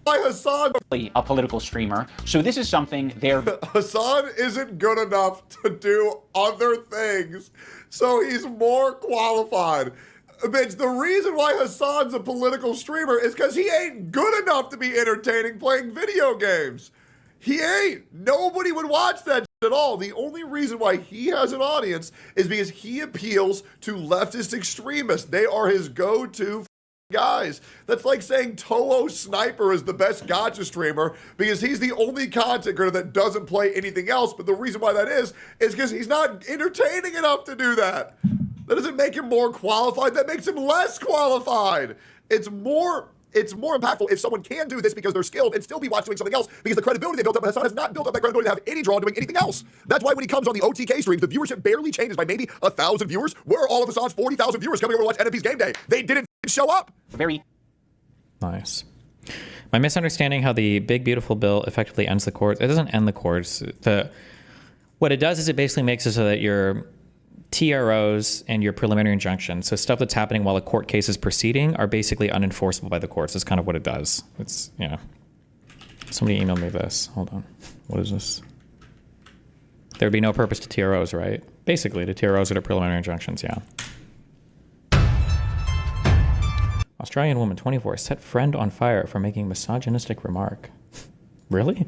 why Hasan a political streamer. So this is something they're Hasan isn't good enough to do other things, so he's more qualified. Bitch, the reason why Hasan's a political streamer is because he ain't good enough to be entertaining playing video games. He ain't. Nobody would watch that at all. The only reason why he has an audience is because he appeals to leftist extremists. They are his go-to guys. That's like saying Toho Sniper is the best gacha streamer because he's the only content creator that doesn't play anything else. But the reason why that is because he's not entertaining enough to do that. That doesn't make him more qualified. That makes him less qualified. It's more impactful if someone can do this because they're skilled and still be watched doing something else because the credibility they built up, Hasan has not built up that credibility to have any draw doing anything else. That's why when he comes on the OTK streams, the viewership barely changes by maybe 1,000 viewers. Where are all of Hasan's 40,000 viewers coming over to watch NFP's game day? They didn't show up. very Nice. My misunderstanding how the big beautiful bill effectively ends the courts. It doesn't end the courts. What it does is it basically makes it so that your TROs and your preliminary injunctions, so stuff that's happening while a court case is proceeding, are basically unenforceable by the courts. That's kind of what it does. It's, yeah. Somebody emailed me this. Hold on. What is this? There'd be no purpose to TROs, right? Basically, the TROs are the preliminary injunctions, yeah. Australian woman, 24, set friend on fire for making misogynistic remark. Really?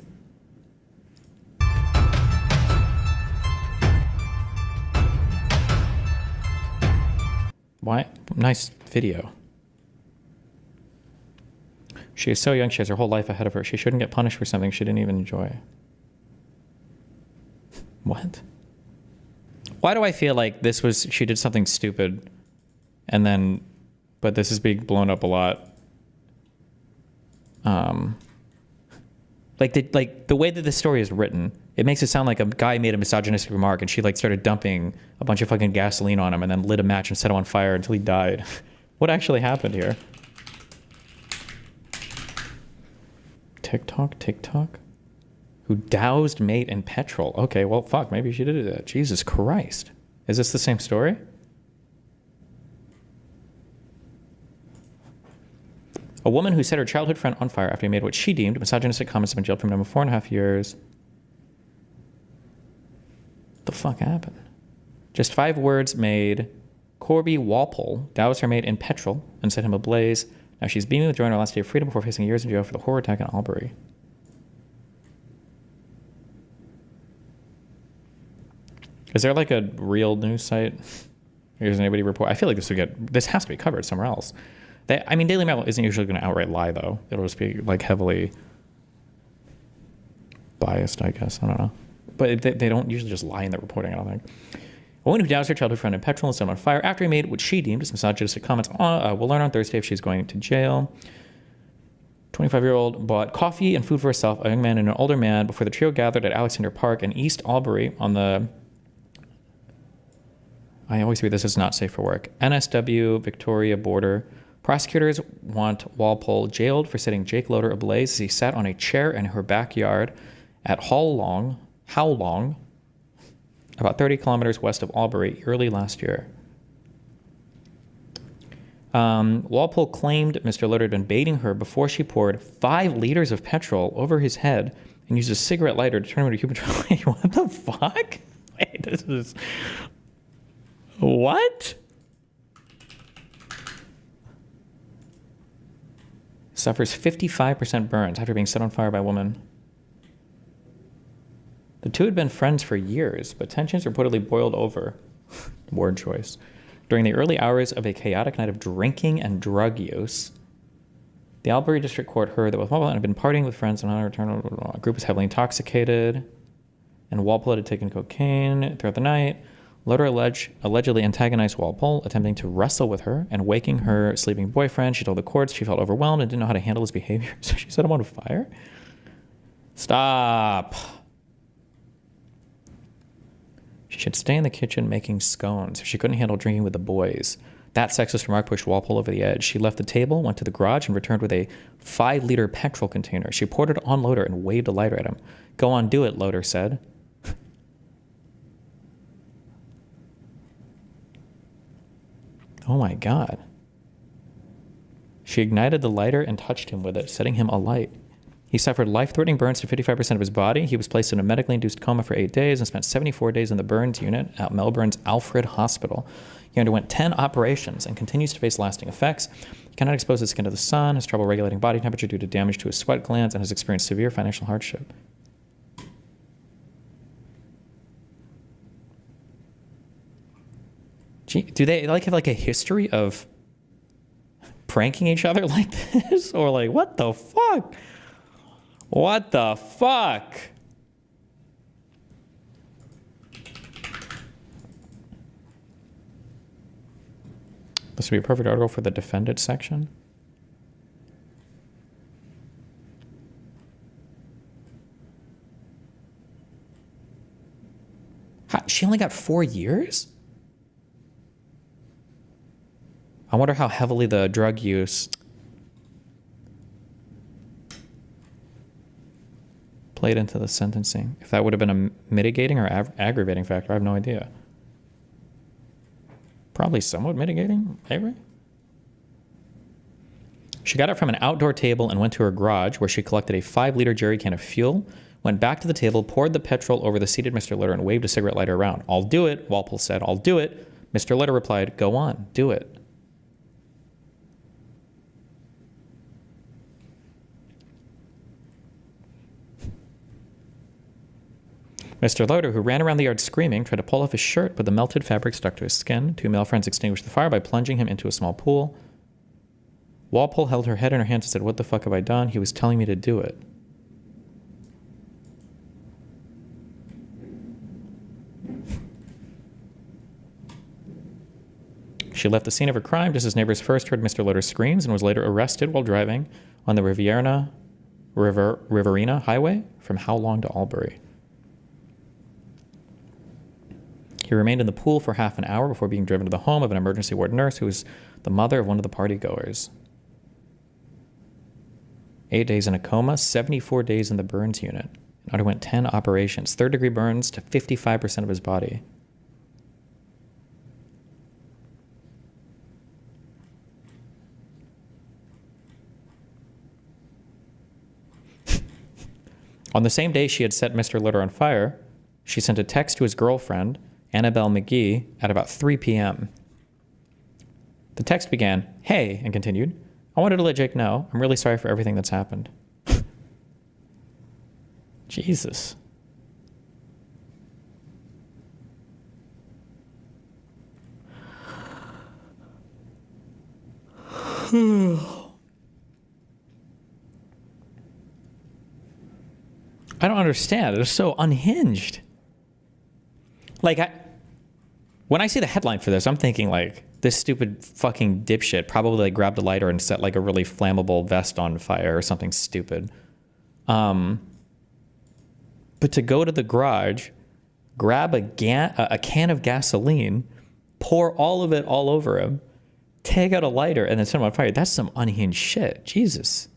Why? Nice video. She is so young, she has her whole life ahead of her. She shouldn't get punished for something she didn't even enjoy. What? Why do I feel like she did something stupid and then, but this is being blown up a lot? Like the way that this story is written, it makes it sound like a guy made a misogynistic remark and she like started dumping a bunch of fucking gasoline on him and then lit a match and set him on fire until he died. What actually happened here? TikTok? Who doused mate in petrol. Okay, well, fuck, maybe she did that. Jesus Christ. Is this the same story? A woman who set her childhood friend on fire after he made what she deemed misogynistic comments has been jailed for minimum 4.5 years. What the fuck happened? Just 5 words made Corby Walpole doused her mate in petrol and set him ablaze. Now she's beaming with joy on her last day of freedom before facing years in jail for the horror attack in Albury. Is there like a real news site? Does anybody report? I feel like this has to be covered somewhere else. I mean, Daily Mail isn't usually going to outright lie, though. It'll just be like heavily biased, I guess. I don't know. But they don't usually just lie in their reporting, I don't think. A woman who doused her childhood friend in petrol and set him on fire after he made what she deemed as misogynistic comments. We'll learn on Thursday if she's going to jail. 25-year-old bought coffee and food for herself, a young man and an older man, before the trio gathered at Alexander Park in East Albury on the... I always read this as not safe for work. NSW Victoria border. Prosecutors want Walpole jailed for setting Jake Loader ablaze as he sat on a chair in her backyard at How Long, about 30 kilometers west of Albury, early last year. Walpole claimed Mr. Loader had been baiting her before she poured 5 liters of petrol over his head and used a cigarette lighter to turn him into human control. Wait, what the fuck? Wait, this is... What? Suffers 55% burns after being set on fire by a woman. The two had been friends for years, but tensions reportedly boiled over. Word choice. During the early hours of a chaotic night of drinking and drug use. The Albury District Court heard that Walpole had been partying with friends and on a return, a group was heavily intoxicated, and Walpole had taken cocaine throughout the night. Loader allegedly antagonized Walpole, attempting to wrestle with her and waking her sleeping boyfriend. She told the courts she felt overwhelmed and didn't know how to handle his behavior, so she set him on fire? Stop. She should stay in the kitchen making scones if she couldn't handle drinking with the boys. That sexist remark pushed Walpole over the edge. She left the table, went to the garage, and returned with a 5-liter petrol container. She poured it on Loader and waved a lighter at him. Go on, do it, Loader said. Oh my God. She ignited the lighter and touched him with it, setting him alight. He suffered life-threatening burns to 55% of his body. He was placed in a medically induced coma for 8 days and spent 74 days in the burns unit at Melbourne's Alfred Hospital. He underwent 10 operations and continues to face lasting effects. He cannot expose his skin to the sun, has trouble regulating body temperature due to damage to his sweat glands, and has experienced severe financial hardship. Gee, do they have like a history of pranking each other like this? Or like, what the fuck? What the fuck? This would be a perfect article for the defendant section. She only got 4 years? I wonder how heavily the drug use played into the sentencing. If that would have been a mitigating or aggravating factor, I have no idea. Probably somewhat mitigating, maybe? She got it from an outdoor table and went to her garage, where she collected a 5-liter jerry can of fuel, went back to the table, poured the petrol over the seated Mr. Litter, and waved a cigarette lighter around. "I'll do it," Walpole said. "I'll do it." Mr. Litter replied, "Go on, do it." Mr. Loader, who ran around the yard screaming, tried to pull off his shirt, but the melted fabric stuck to his skin. 2 male friends extinguished the fire by plunging him into a small pool. Walpole held her head in her hands and said, "What the fuck have I done? He was telling me to do it." She left the scene of her crime just as neighbors first heard Mr. Loader's screams and was later arrested while driving on the Riverina Highway from How Long to Albury. He remained in the pool for half an hour before being driven to the home of an emergency ward nurse who was the mother of one of the partygoers. 8 days in a coma, 74 days in the burns unit. Underwent 10 operations, 3rd-degree burns to 55% of his body. On the same day she had set Mr. Litter on fire, she sent a text to his girlfriend, Annabelle McGee, at about 3 p.m. The text began, "Hey," and continued, "I wanted to let Jake know I'm really sorry for everything that's happened." Jesus. I don't understand. It's so unhinged. Like, when I see the headline for this, I'm thinking, like, this stupid fucking dipshit probably like, grabbed a lighter and set, like, a really flammable vest on fire or something stupid. But to go to the garage, grab a can of gasoline, pour all of it all over him, take out a lighter, and then set him on fire, that's some unhinged shit. Jesus.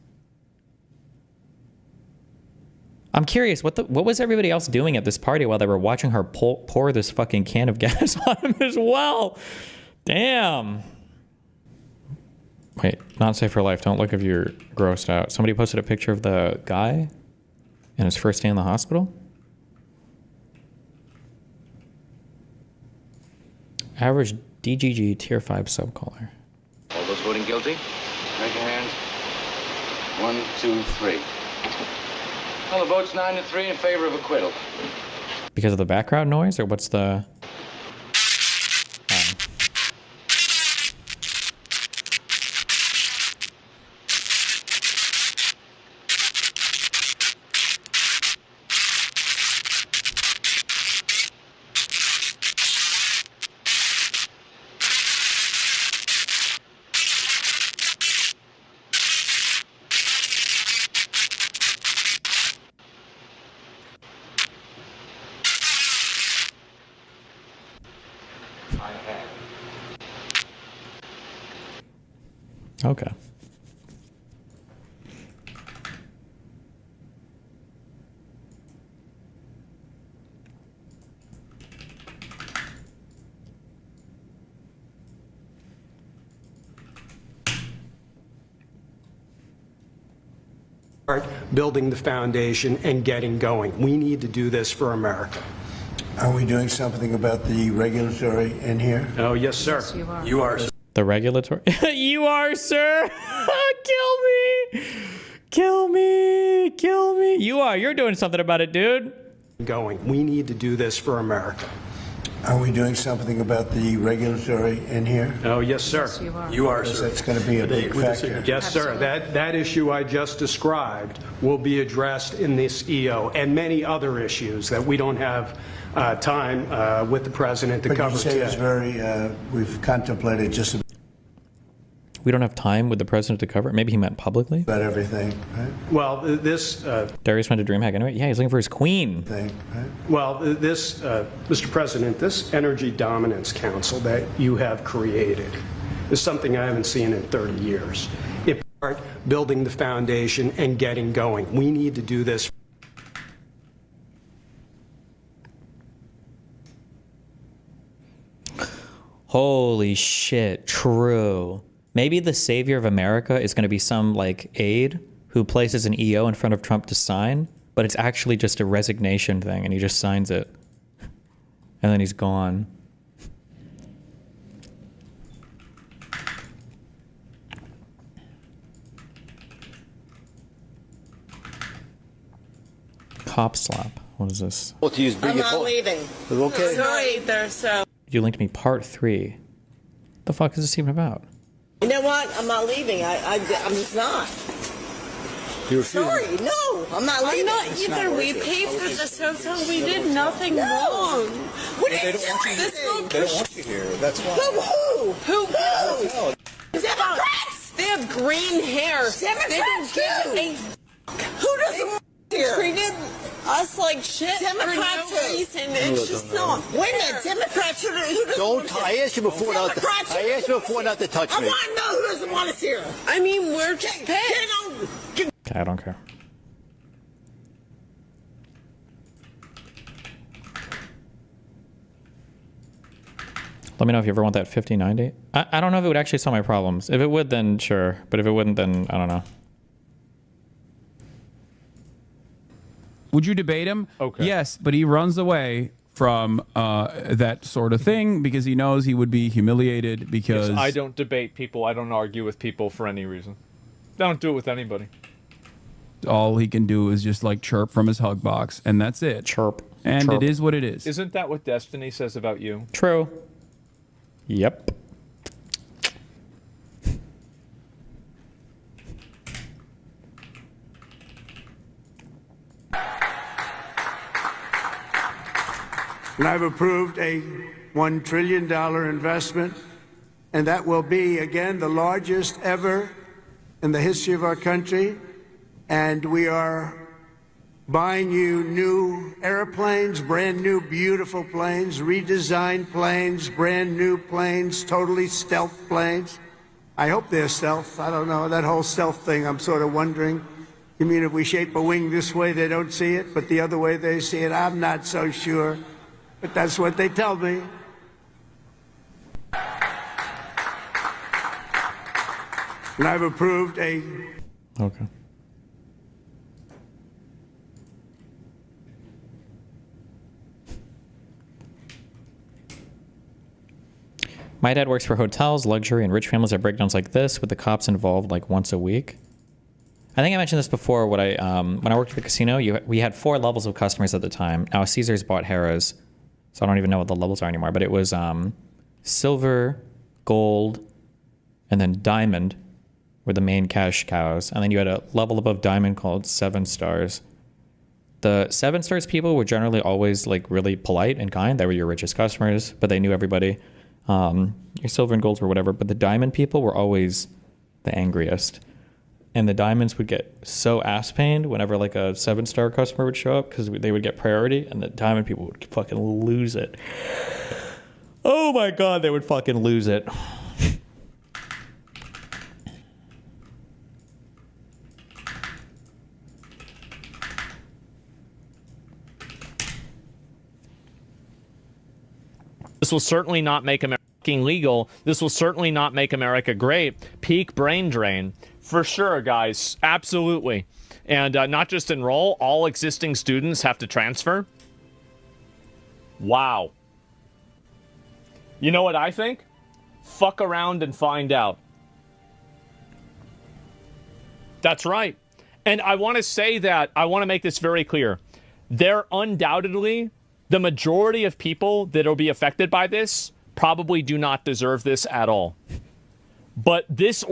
I'm curious, what was everybody else doing at this party while they were watching her pour this fucking can of gas on him as well? Damn. Wait, not safe for life. Don't look if you're grossed out. Somebody posted a picture of the guy in his first day in the hospital. Average DGG tier 5 subcaller. All those voting guilty, raise your hands. 1, 2, 3. Well, the vote's 9-3 in favor of acquittal. Because of the background noise, or what's the... Okay. building the foundation and getting going. We need to do this for America. Are we doing something about the regulatory in here? Oh, yes, sir. Yes, you are. You are, sir. The regulatory. You are, sir. Kill me. Kill me. Kill me. You are. You're doing something about it, dude. Going. We need to do this for America. Are we doing something about the regulatory in here? Oh, yes, sir. Yes, you are. You are, Because sir. that's going to be a big factor. Yes, sir. Absolutely. That issue I just described will be addressed in this EO and many other issues that we don't have time with the president to But you cover say it's today. very, we've contemplated just We don't have time with the president to cover it. Maybe he meant publicly. about everything, right? Well, this, Darius went to DreamHack anyway. Yeah, he's looking for his queen. Thing, right? Mr. President, this Energy Dominance Council that you have created is something I haven't seen in 30 years. It part building the foundation and getting going. We need to do this. Holy shit, true. Maybe the savior of America is going to be some like aide who places an EO in front of Trump to sign, but it's actually just a resignation thing and he just signs it. And then he's gone. Cop slap. What is this? I'm not leaving. Okay. Sorry, there, so. You linked me part 3. The fuck is this even about? You know what? I'm not leaving. I'm just not. You're Sorry, no, I'm not leaving. I'm not either. We paid for this hotel. We did nothing wrong. What did you do? They don't want you here. That's why. Who? Democrats! They have green hair. They don't Democrats give do. Who doesn't want here? treated us like shit Democrats for no do. reason. It's just not Wait a minute, Democrats, who doesn't Don't. want us I here? asked you before not to. Democrats, I asked you before not to touch I me. want to know who doesn't want us here. I mean, we're just Get pissed. on. Get Okay, I don't care. Let me know if you ever want that 5090. I don't know if it would actually solve my problems. If it would, then sure. But if it wouldn't, then I don't know. Would you debate him? Okay. Yes, but he runs away from that sort of thing because he knows he would be humiliated because... I don't debate people. I don't argue with people for any reason. I don't do it with anybody. all he can do is just like chirp from his hug box, and that's it. Chirp. And Chirp. it is what it is. Isn't that what Destiny says about you? True. Yep. And I've approved a $1 trillion investment, and that will be, again, the largest ever in the history of our country. And we are buying you new airplanes, brand new, beautiful planes, redesigned planes, brand new planes, totally stealth planes. I hope they're stealth. I don't know. That whole stealth thing, I'm sort of wondering. You mean if we shape a wing this way, they don't see it, but the other way they see it? I'm not so sure. But that's what they tell me. And I've approved a... Okay. My dad works for hotels, luxury, and rich families have breakdowns like this, with the cops involved like once a week. I think I mentioned this before. When I worked at the casino, we had 4 levels of customers at the time. Now Caesars bought Harrah's, so I don't even know what the levels are anymore. But it was silver, gold, and then diamond were the main cash cows. And then you had a level above diamond called 7 stars. The 7 stars people were generally always like really polite and kind. They were your richest customers, but they knew everybody. Your silver and golds were whatever, but the diamond people were always the angriest. And the diamonds would get so ass pained whenever like a 7-star customer would show up because they would get priority, and the diamond people would fucking lose it. Oh my God, they would fucking lose it. This will certainly not make America legal. This will certainly not make America great. Peak brain drain. For sure, guys. Absolutely. And not just enroll, all existing students have to transfer. Wow. You know what I think? Fuck around and find out. That's right. And I want to say that, I want to make this very clear. There undoubtedly, the majority of people that will be affected by this probably do not deserve this at all. But this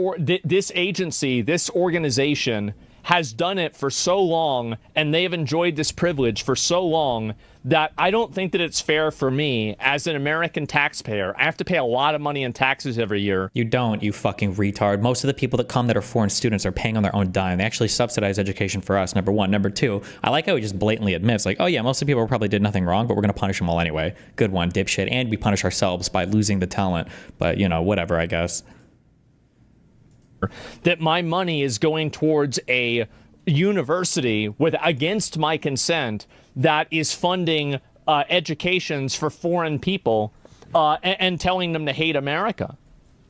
agency, this organization has done it for so long, and they have enjoyed this privilege for so long, that I don't think that it's fair for me as an American taxpayer. I have to pay a lot of money in taxes every year. You don't, you fucking retard. Most of the people that come that are foreign students are paying on their own dime. They actually subsidize education for us, number one. Number two, I like how he just blatantly admits, like, oh yeah, most of the people probably did nothing wrong, but we're going to punish them all anyway. Good one, dipshit. And we punish ourselves by losing the talent. But, you know, whatever, I guess. That my money is going towards a university with against my consent that is funding educations for foreign people and telling them to hate America.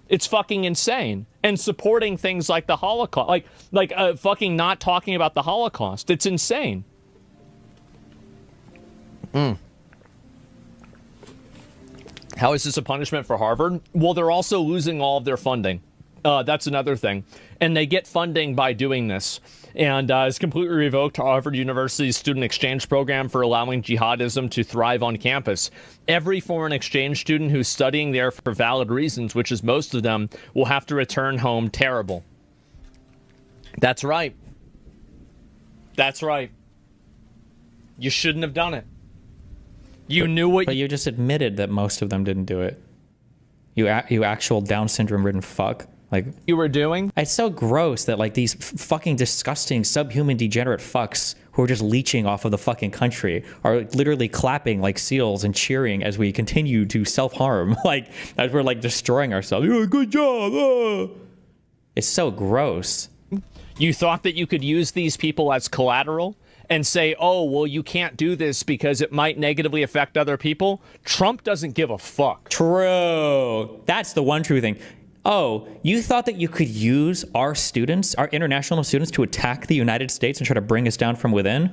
It's fucking insane. And supporting things like the Holocaust, like fucking not talking about the Holocaust. It's insane. How is this a punishment for Harvard? Well, they're also losing all of their funding. That's another thing. And they get funding by doing this. And has completely revoked Harvard University's student exchange program for allowing jihadism to thrive on campus. Every foreign exchange student who's studying there for valid reasons, which is most of them, will have to return home terrible. That's right. That's right. You shouldn't have done it. You knew what... But you just admitted that most of them didn't do it. You actual Down syndrome-ridden fuck. Like you were doing? It's so gross that like these fucking disgusting subhuman degenerate fucks who are just leeching off of the fucking country are literally clapping like seals and cheering as we continue to self-harm. Like as we're like destroying ourselves. Oh, good job. It's so gross. You thought that you could use these people as collateral and say, oh, well, you can't do this because it might negatively affect other people? Trump doesn't give a fuck. True. That's the one true thing. Oh, you thought that you could use our students, our international students, to attack the United States and try to bring us down from within?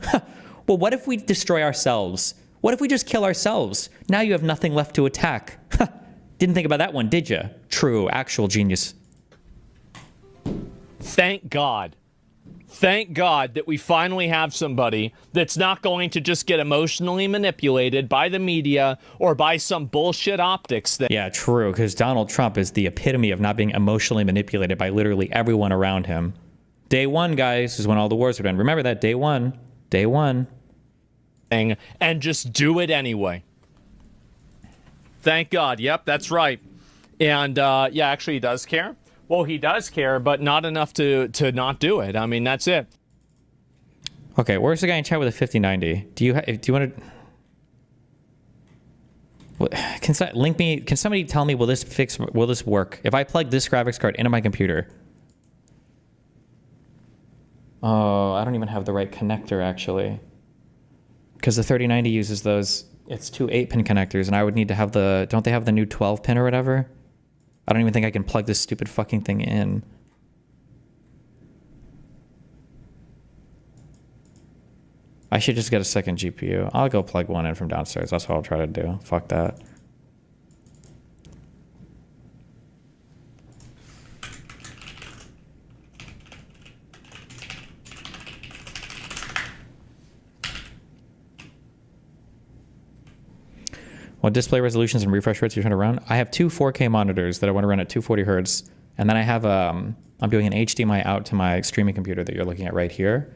Well, what if we destroy ourselves? What if we just kill ourselves? Now you have nothing left to attack. Didn't think about that one, did you? True, actual genius. Thank God. Thank God that we finally have somebody that's not going to just get emotionally manipulated by the media or by some bullshit optics. Yeah, true, because Donald Trump is the epitome of not being emotionally manipulated by literally everyone around him. Day one, guys, is when all the wars are done. Remember that, day one. Day one. And just do it anyway. Thank God. Yep, that's right. And yeah, actually he does care. Well, he does care, but not enough to not do it. I mean, that's it. Okay, where's the guy in chat with a 5090? Do you want to... Can somebody tell me, will this work? If I plug this graphics card into my computer... Oh, I don't even have the right connector, actually. Because the 3090 uses those... It's two 8-pin connectors, and I would need to have the... Don't they have the new 12-pin or whatever? I don't even think I can plug this stupid fucking thing in. I should just get a second GPU. I'll go plug one in from downstairs. That's what I'll try to do. Fuck that. What display resolutions and refresh rates you're trying to run? I have two 4K monitors that I want to run at 240 hertz. And then I have, I'm doing an HDMI out to my streaming computer that you're looking at right here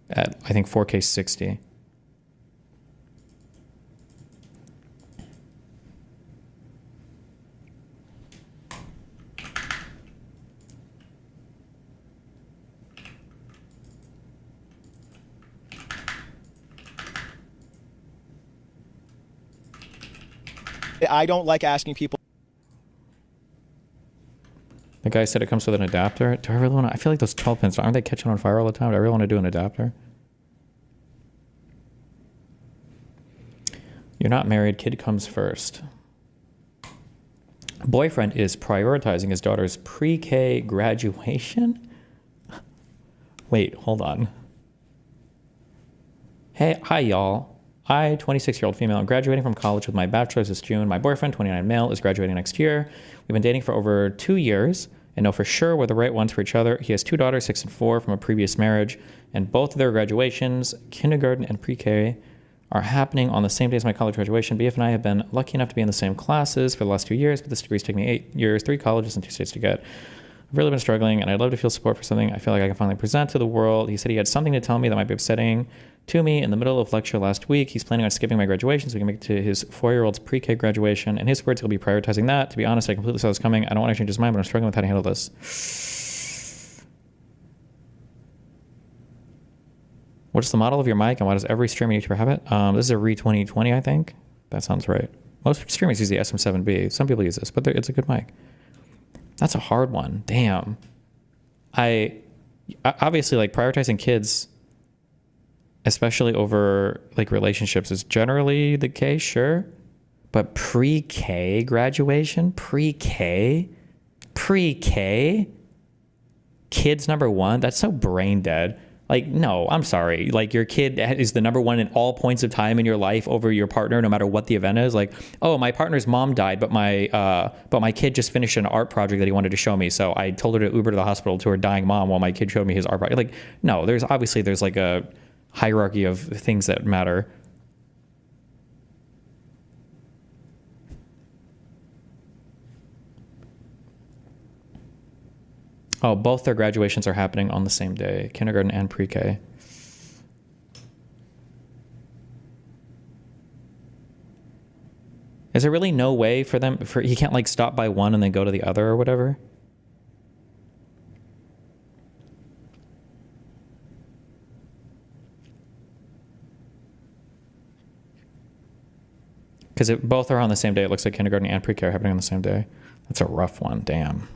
at, I think, 4K 60. I don't like asking people. The guy said it comes with an adapter. Do I really want to? I feel like those 12 pins, aren't they catching on fire all the time? Do I really want to do an adapter? You're not married. Kid comes first. Boyfriend is prioritizing his daughter's pre-K graduation. Wait, hold on. Hey, hi, y'all. I, 26-year-old female, am graduating from college with my bachelor's this June. My boyfriend, 29 male, is graduating next year. We've been dating for over 2 years and know for sure we're the right ones for each other. He has 2 daughters, 6 and 4, from a previous marriage, and both of their graduations, kindergarten and pre-K, are happening on the same day as my college graduation. BF and I have been lucky enough to be in the same classes for the last 2 years, but this degree's taken me 8 years, 3 colleges, and 2 states to get. I've really been struggling, and I'd love to feel support for something I feel like I can finally present to the world. He said he had something to tell me that might be upsetting to me in the middle of lecture last week. He's planning on skipping my graduation so we can make it to his 4-year-old's pre-K graduation. In his words, he'll be prioritizing that. To be honest, I completely saw this coming. I don't want to change his mind, but I'm struggling with how to handle this. What's the model of your mic, and why does every streamer YouTuber have it? This is a Re 2020, I think. That sounds right. Most streamers use the SM7B. Some people use this, but it's a good mic. That's a hard one. Damn. I obviously, like, prioritizing kids, especially over like relationships, is generally the case, sure. But pre-K graduation, pre-K, kids number one, that's so brain dead. Like, no, I'm sorry. Like, your kid is the number one in all points of time in your life over your partner, no matter what the event is. Like, oh, my partner's mom died, but my kid just finished an art project that he wanted to show me. So I told her to Uber to the hospital to her dying mom while my kid showed me his art project. Like, no, there's like a hierarchy of things that matter. Oh, both their graduations are happening on the same day, kindergarten and pre-K. Is there really no way for them, he can't like stop by one and then go to the other or whatever? Because both are on the same day. It looks like kindergarten and pre-K are happening on the same day. That's a rough one, damn.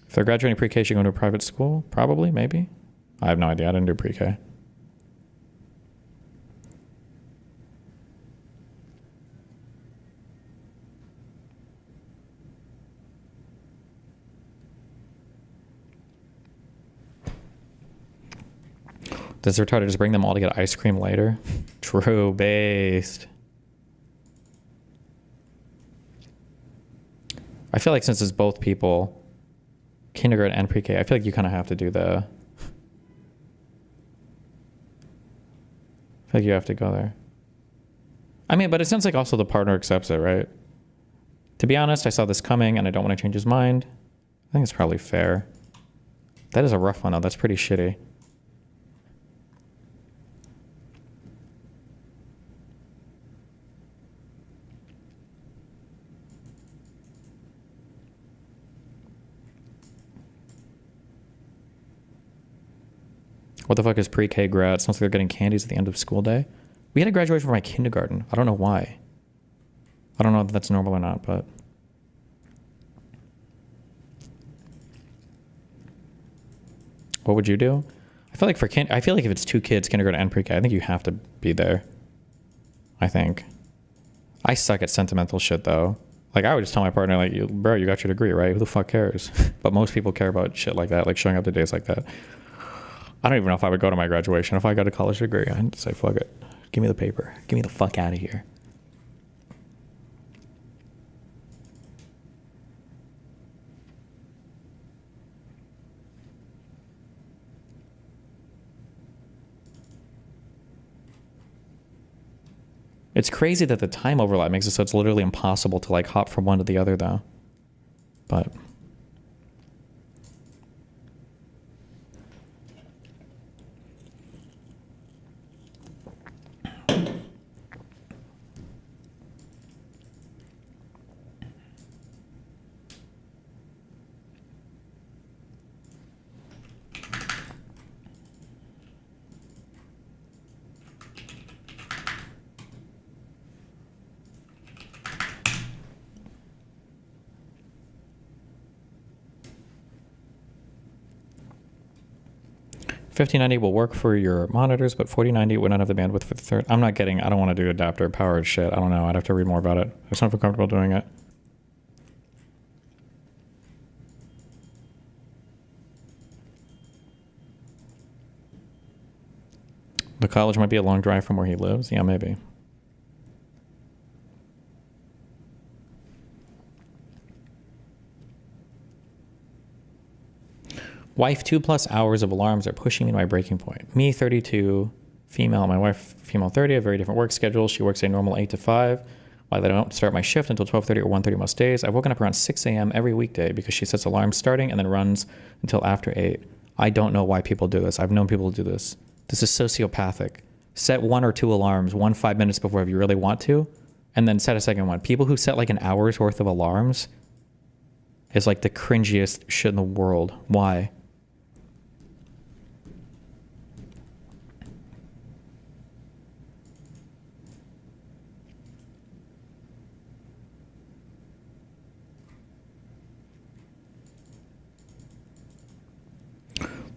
If they're graduating pre-K, should go to a private school? Probably, maybe. I have no idea. I didn't do pre-K. Does the retarded just bring them all to get ice cream later? True based. I feel like since it's both people, kindergarten and pre-K, I feel like you kind of have to do the... I feel like you have to go there. I mean, but it sounds like also the partner accepts it, right? To be honest, I saw this coming and I don't want to change his mind. I think it's probably fair. That is a rough one though. That's pretty shitty. What the fuck is pre-K grad? Sounds like they're getting candies at the end of school day. We had a graduation for my kindergarten. I don't know why. I don't know if that's normal or not, but... What would you do? I feel like I feel like if it's 2 kids, kindergarten and pre-K, I think you have to be there. I think. I suck at sentimental shit though. Like, I would just tell my partner, like, bro, you got your degree, right? Who the fuck cares? But most people care about shit like that, like showing up to days like that. I don't even know if I would go to my graduation. If I got a college degree, I'd say, fuck it. Give me the paper. Get me the fuck out of here. It's crazy that the time overlap makes it so it's literally impossible to like hop from one to the other though. But... 5090 will work for your monitors, but 4090 would not have the bandwidth for the third. I don't want to do adapter powered shit. I don't know. I'd have to read more about it. I just don't feel comfortable doing it. The college might be a long drive from where he lives. Yeah, maybe. Wife, 2+ hours of alarms are pushing me to my breaking point. Me, 32, female. My wife, female, 30, have very different work schedules. She works a normal 8 to 5, while I don't start my shift until 12:30 or 1:30 most days. I've woken up around 6 a.m. every weekday because she sets alarms starting and then runs until after 8. I don't know why people do this. I've known people do this. This is sociopathic. Set 1 or 2 alarms, 1 5 minutes before if you really want to, and then set a second one. People who set like an hour's worth of alarms is like the cringiest shit in the world. Why?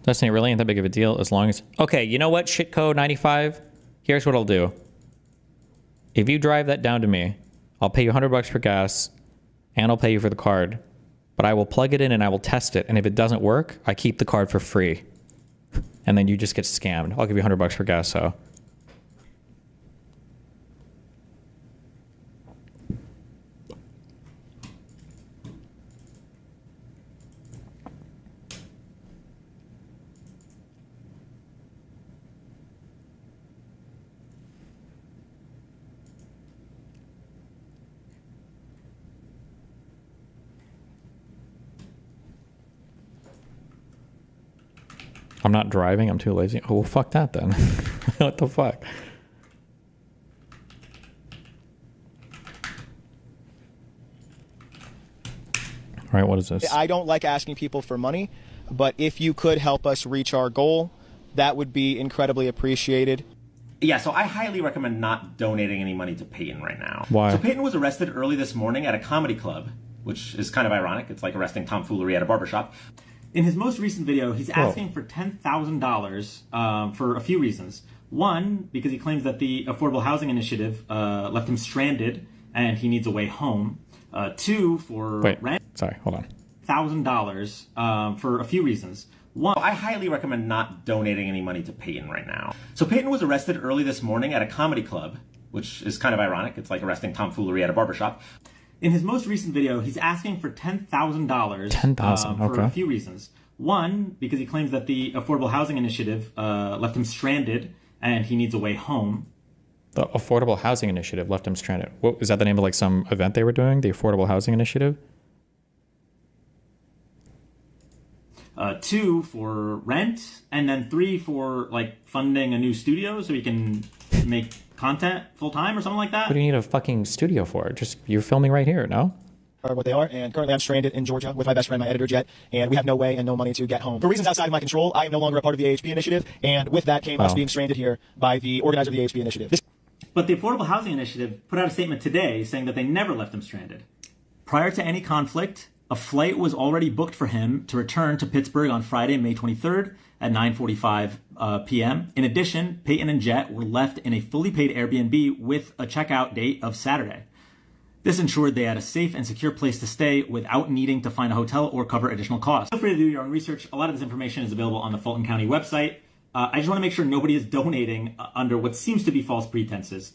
Destiny really ain't that big of a deal as long as... Okay, you know what, shitcode 95? Here's what I'll do. If you drive that down to me, I'll pay you $100 for gas, and I'll pay you for the card. But I will plug it in and I will test it, and if it doesn't work, I keep the card for free. And then you just get scammed. I'll give you $100 for gas, so... I'm not driving. I'm too lazy. Oh, well, fuck that then. What the fuck? All right, what is this? I don't like asking people for money, but if you could help us reach our goal, that would be incredibly appreciated. Yeah, so I highly recommend not donating any money to Peyton right now. Why? So Peyton was arrested early this morning at a comedy club, which is kind of ironic. It's like arresting tomfoolery at a barbershop. In his most recent video, he's asking for $10,000 for a few reasons. One, because he claims that the Affordable Housing Initiative left him stranded and he needs a way home. Two, for rent. Sorry, hold on. $1,000 for a few reasons. One, I highly recommend not donating any money to Peyton right now. So Peyton was arrested early this morning at a comedy club, which is kind of ironic. It's like arresting tomfoolery at a barbershop. In his most recent video, he's asking for $10,000 for a few reasons. One, because he claims that the Affordable Housing Initiative left him stranded and he needs a way home. The Affordable Housing Initiative left him stranded. What, is that the name of like some event they were doing? The Affordable Housing Initiative? Two, for rent. And then three, for like funding a new studio so he can make content full time or something like that. What do you need a fucking studio for? Just, you're filming right here, no? Are what they are, and currently I'm stranded in Georgia with my best friend, my editor Jet, and we have no way and no money to get home. For reasons outside of my control, I am no longer a part of the AHP initiative, and with that came us being stranded here by the organizer of the AHP initiative. But the Affordable Housing Initiative put out a statement today saying that they never left him stranded. Prior to any conflict, a flight was already booked for him to return to Pittsburgh on Friday, May 23rd at 9:45 p.m. In addition, Peyton and Jet were left in a fully paid Airbnb with a checkout date of Saturday. This ensured they had a safe and secure place to stay without needing to find a hotel or cover additional costs. Feel free to do your own research. A lot of this information is available on the Fulton County website. I just want to make sure nobody is donating under what seems to be false pretenses.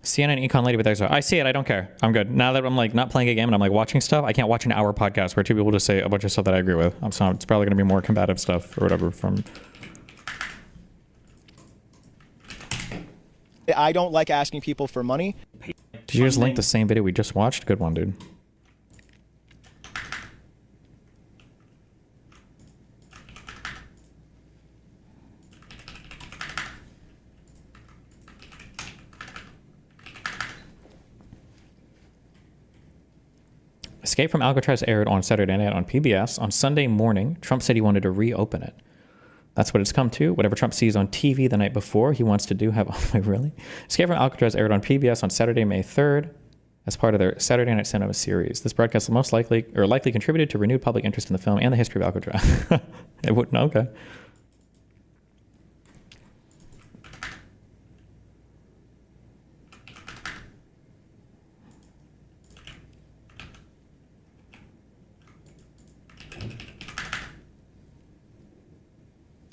CNN Econ Lady with Exo. I see it. I don't care. I'm good. Now that I'm like not playing a game and I'm like watching stuff, I can't watch an hour podcast where two people just say a bunch of stuff that I agree with. So it's probably going to be more combative stuff or whatever from... I don't like asking people for money. Did you just link the same video we just watched? Good one, dude. Escape from Alcatraz aired on Saturday night on PBS. On Sunday morning, Trump said he wanted to reopen it. That's what it's come to. Whatever Trump sees on TV the night before, he wants to do. Really? Escape from Alcatraz aired on PBS on Saturday, May 3rd as part of their Saturday Night Cinema series. This broadcast most likely contributed to renewed public interest in the film and the history of Alcatraz. It wouldn't. Okay.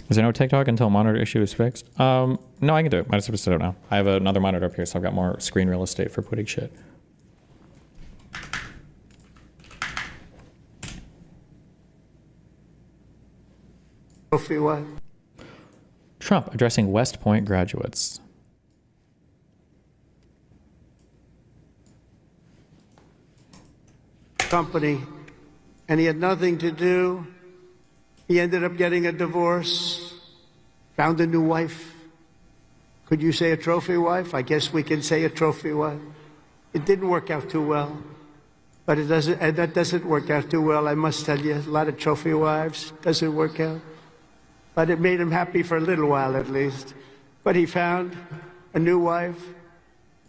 Is there no TikTok until monitor issue is fixed? No, I can do it. I just don't know. I have another monitor up here, so I've got more screen real estate for putting shit. Trophy what? Trump addressing West Point graduates. Company, and he had nothing to do. He ended up getting a divorce, found a new wife. Could you say a trophy wife? I guess we can say a trophy wife. It didn't work out too well, but it doesn't. And that doesn't work out too well. I must tell you, a lot of trophy wives doesn't work out. But it made him happy for a little while, at least. But he found a new wife.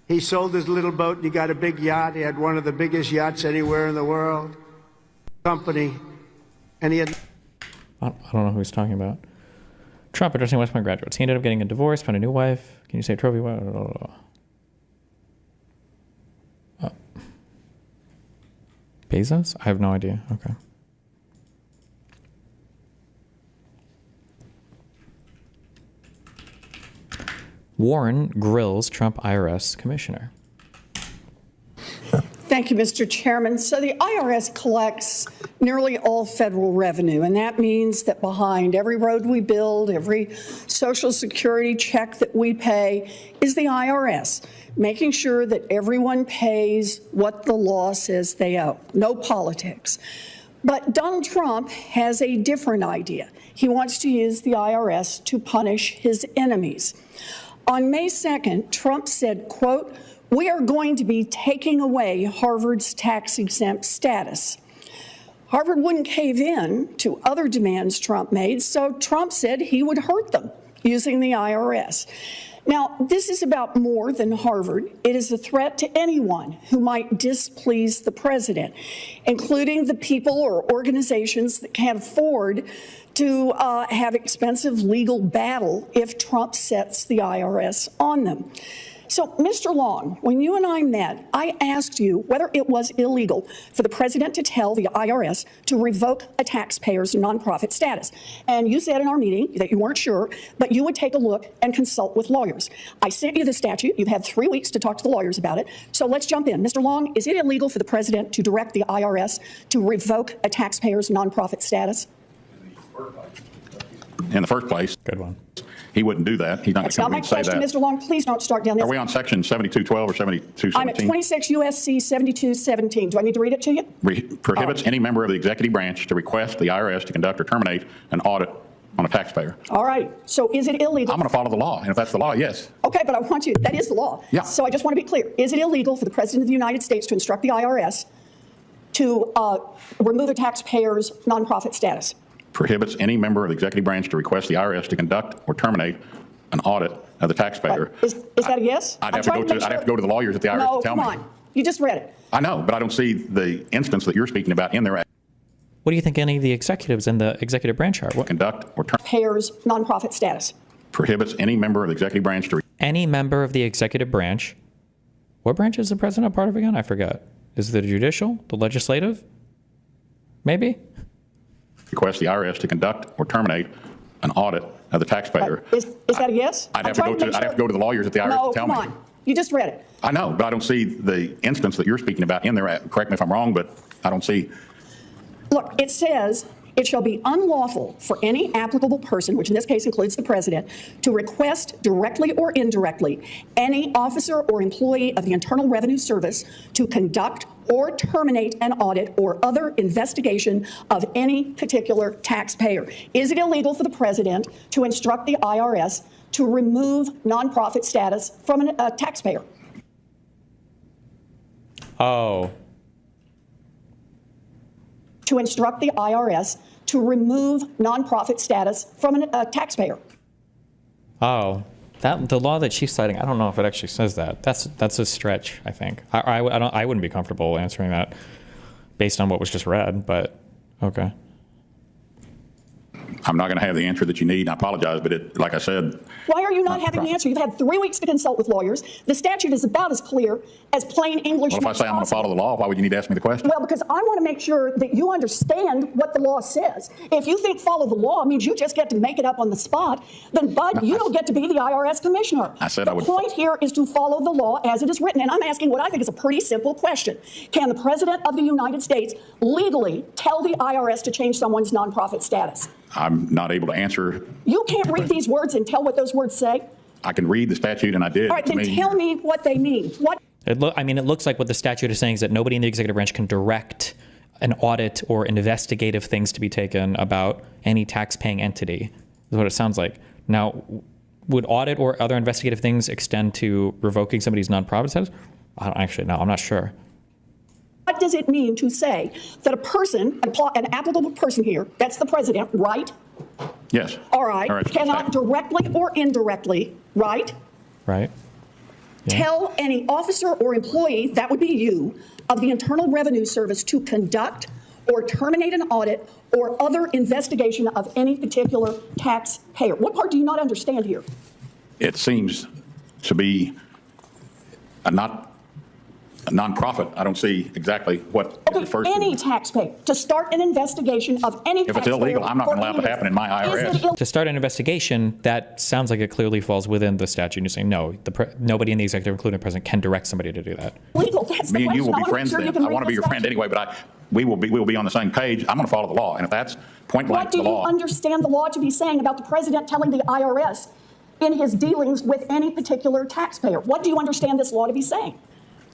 He sold his little boat and he got a big yacht. He had one of the biggest yachts anywhere in the world. Company, and he had. I don't know who he's talking about. Trump addressing West Point graduates. He ended up getting a divorce, found a new wife. Can you say trophy wife? Bezos? I have no idea. Okay. Warren grills Trump IRS commissioner. Thank you, Mr. Chairman. So the IRS collects nearly all federal revenue, and that means that behind every road we build, every Social Security check that we pay is the IRS, making sure that everyone pays what the law says they owe. No politics. But Donald Trump has a different idea. He wants to use the IRS to punish his enemies. On May 2nd, Trump said, quote, "We are going to be taking away Harvard's tax-exempt status." Harvard wouldn't cave in to other demands Trump made, so Trump said he would hurt them using the IRS. Now, this is about more than Harvard. It is a threat to anyone who might displease the president, including the people or organizations that can't afford to have expensive legal battle if Trump sets the IRS on them. So, Mr. Long, when you and I met, I asked you whether it was illegal for the president to tell the IRS to revoke a taxpayer's nonprofit status. And you said in our meeting that you weren't sure, but you would take a look and consult with lawyers. I sent you the statute. You've had 3 weeks to talk to the lawyers about it. So let's jump in. Mr. Long, is it illegal for the president to direct the IRS to revoke a taxpayer's nonprofit status? In the first place. Good one. He wouldn't do that. He's not going That's to not come my and say question, that. Mr. Long. Please don't start down this. Are we on section 7212 or 7217? I'm at 26 U.S.C. 7217. Do I need to read it to you? Prohibits any member of the executive branch to request the IRS to conduct or terminate an audit on a taxpayer. All right. So is it illegal? I'm going to follow the law. And if that's the law, yes. Okay, but I want you, that is the law. Yeah. So I just want to be clear. Is it illegal for the President of the United States to instruct the IRS to remove a taxpayer's nonprofit status? Prohibits any member of the executive branch to request the IRS to conduct or terminate an audit of the taxpayer. Is that a yes? I'd have to go to the lawyers at the IRS to tell me. No, come on. You just read it. I know, but I don't see the instance that you're speaking about in there. What do you think any of the executives in the executive branch are? What? Conduct or Payers nonprofit status. Prohibits any member of the executive branch to. Any member of the executive branch. What branch is the president a part of again? I forgot. Is it the judicial? The legislative? Maybe? Request the IRS to conduct or terminate an audit of the taxpayer. Is that a yes? I'd have to go to the lawyers at the IRS to tell me. No, come on. You just read it. I know, but I don't see the instance that you're speaking about in there. Correct me if I'm wrong, but I don't see. Look, it says it shall be unlawful for any applicable person, which in this case includes the president, to request directly or indirectly any officer or employee of the Internal Revenue Service to conduct or terminate an audit or other investigation of any particular taxpayer. Is it illegal for the president to instruct the IRS to remove nonprofit status from a taxpayer? Oh. To instruct the IRS to remove nonprofit status from a taxpayer. Oh. The law that she's citing, I don't know if it actually says that. That's a stretch, I think. I wouldn't be comfortable answering that based on what was just read, but okay. I'm not going to have the answer that you need. I apologize, but like I said. Why are you not having the answer? You've had 3 weeks to consult with lawyers. The statute is about as clear as plain English. Well, if I say I'm going to follow the law, why would you need to ask me the question? Well, because I want to make sure that you understand what the law says. If you think follow the law means you just get to make it up on the spot, then, Bud, you don't get to be the IRS commissioner. I said I would. The point here is to follow the law as it is written. And I'm asking what I think is a pretty simple question. Can the President of the United States legally tell the IRS to change someone's nonprofit status? I'm not able to answer. You can't read these words and tell what those words say? I can read the statute, and I did. All right, then tell me what they mean. What? It looks like what the statute is saying is that nobody in the executive branch can direct an audit or investigative things to be taken about any tax-paying entity, is what it sounds like. Now, would audit or other investigative things extend to revoking somebody's nonprofit status? I don't actually know. I'm not sure. What does it mean to say that a person, an applicable person here, that's the president, right? Yes. All right. Cannot directly or indirectly, right? Right. Yeah. Tell any officer or employee, that would be you, of the Internal Revenue Service to conduct or terminate an audit or other investigation of any particular taxpayer. What part do you not understand here? It seems to be a nonprofit. I don't see exactly what it refers to. Any taxpayer to start an investigation of any taxpayer. If it's illegal, I'm not going to allow it to happen in my IRS. To start an investigation, that sounds like it clearly falls within the statute. You're saying no, nobody in the executive, including the president, can direct somebody to do that. Legal. That's Me the and you will question. be friends then. I want to be your friend anyway, but we will be on the same page. I'm going to follow the law, and if that's point blank the law. What do you understand the law to be saying about the president telling the IRS in his dealings with any particular taxpayer? What do you understand this law to be saying?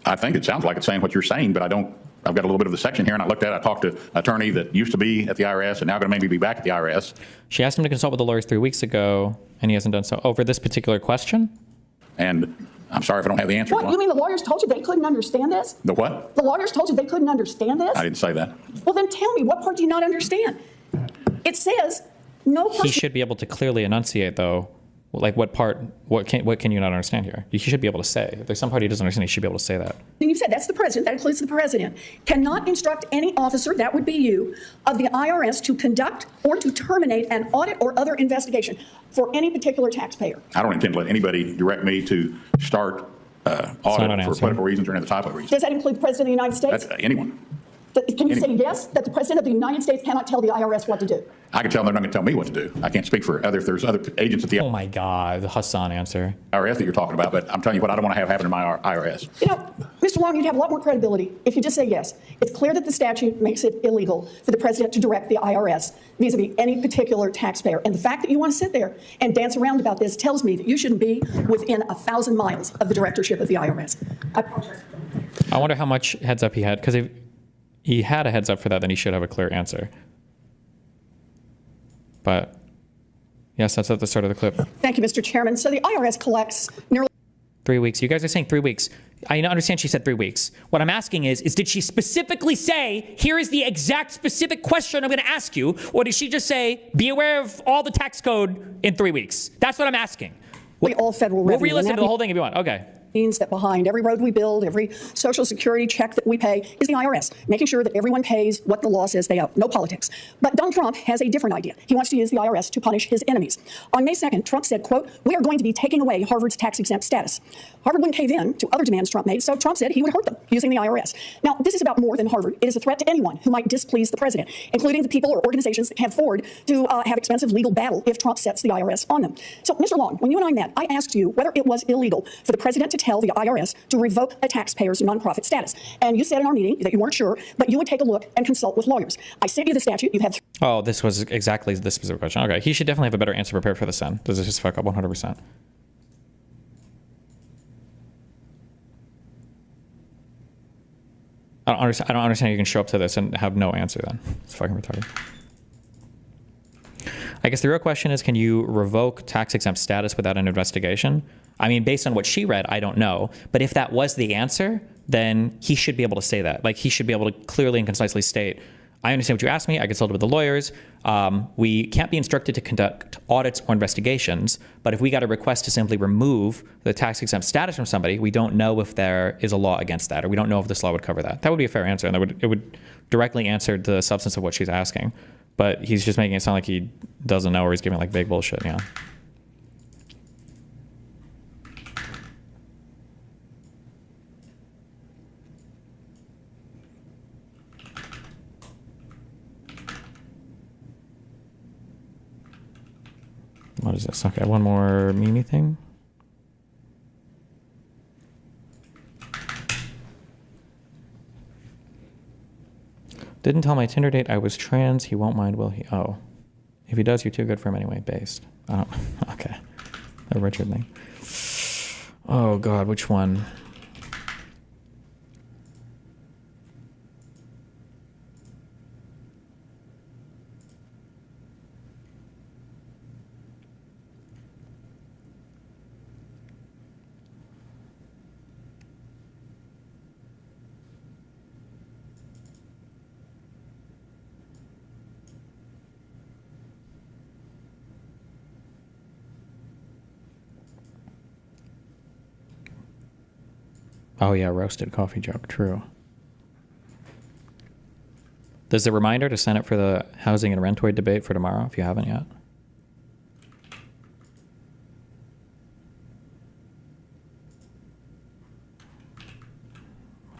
I think it sounds like it's saying what you're saying, but I don't. I've got a little bit of the section here, and I talked to an attorney that used to be at the IRS and now going to maybe be back at the IRS. She asked him to consult with the lawyers 3 weeks ago, and he hasn't done so over this particular question. And I'm sorry if I don't have the answer. What, you mean the lawyers told you they couldn't understand this? The what? The lawyers told you they couldn't understand this? I didn't say that. Well, then tell me, what part do you not understand? It says no person. He should be able to clearly enunciate, though. Like what part? What can you not understand here? You should be able to say. If there's some part he doesn't understand, he should be able to say that. You said that's the president. That includes the president. Cannot instruct any officer, that would be you, of the IRS to conduct or to terminate an audit or other investigation for any particular taxpayer. I don't intend to let anybody direct me to start audit for political reasons or any other type of reason. Does that include the president of the United States? That's anyone. Can you say yes, that the president of the United States cannot tell the IRS what to do? I can tell them they're not going to tell me what to do. I can't speak for if there's other agents at the. Oh my God, the Hasan answer. IRS that you're talking about, but I'm telling you what I don't want to have happen in my IRS. You know, Mr. Long, you'd have a lot more credibility if you just say yes. It's clear that the statute makes it illegal for the president to direct the IRS vis-a-vis any particular taxpayer. And the fact that you want to sit there and dance around about this tells me that you shouldn't be within 1,000 miles of the directorship of the IRS. I wonder how much heads up he had, because if he had a heads up for that, then he should have a clear answer. But yes, that's at the start of the clip. Thank you, Mr. Chairman. So the IRS collects nearly 3 weeks. You guys are saying 3 weeks. I understand she said 3 weeks. What I'm asking is did she specifically say, here is the exact specific question I'm going to ask you, or did she just say, be aware of all the tax code in 3 weeks? That's what I'm asking. all federal revenue. We'll re-listen to the whole thing if you want. Okay. Means that behind every road we build, every Social Security check that we pay is the IRS, making sure that everyone pays what the law says they owe. No politics. But Donald Trump has a different idea. He wants to use the IRS to punish his enemies. On May 2nd, Trump said, quote, we are going to be taking away Harvard's tax-exempt status. Harvard wouldn't cave in to other demands Trump made, so Trump said he would hurt them using the IRS. Now, this is about more than Harvard. It is a threat to anyone who might displease the president, including the people or organizations that can afford to have expensive legal battle if Trump sets the IRS on them. So, Mr. Long, when you and I met, I asked you whether it was illegal for the president to tell the IRS to revoke a taxpayer's nonprofit status. And you said in our meeting that you weren't sure, but you would take a look and consult with lawyers. I sent you the statute. You've had Oh, this was exactly this specific question. Okay, he should definitely have a better answer prepared for this then. Does this just fuck up 100%? I don't understand how you can show up to this and have no answer then. It's fucking retarded. I guess the real question is, can you revoke tax-exempt status without an investigation? I mean, based on what she read, I don't know. But if that was the answer, then he should be able to say that. Like, he should be able to clearly and concisely state, I understand what you asked me. I consulted with the lawyers. We can't be instructed to conduct audits or investigations, but if we got a request to simply remove the tax-exempt status from somebody, we don't know if there is a law against that, or we don't know if this law would cover that. That would be a fair answer, and it would directly answer the substance of what she's asking. But he's just making it sound like he doesn't know, or he's giving like big bullshit, yeah. What is this? Okay, one more Mimi thing. Didn't tell my Tinder date I was trans. He won't mind, will he? Oh. If he does, you're too good for him anyway, based. Oh, okay. The Richard thing. Oh, God, which one? Oh yeah, roasted coffee joke, true. There's a reminder to sign up for the housing and rentoid debate for tomorrow if you haven't yet.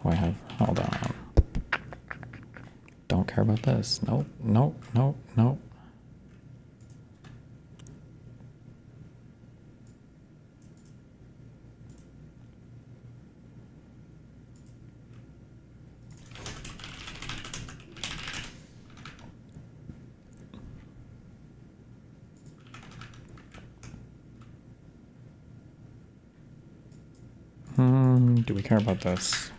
What do I have? Hold on. Don't care about this. Nope, nope, nope, nope. Do we care about this?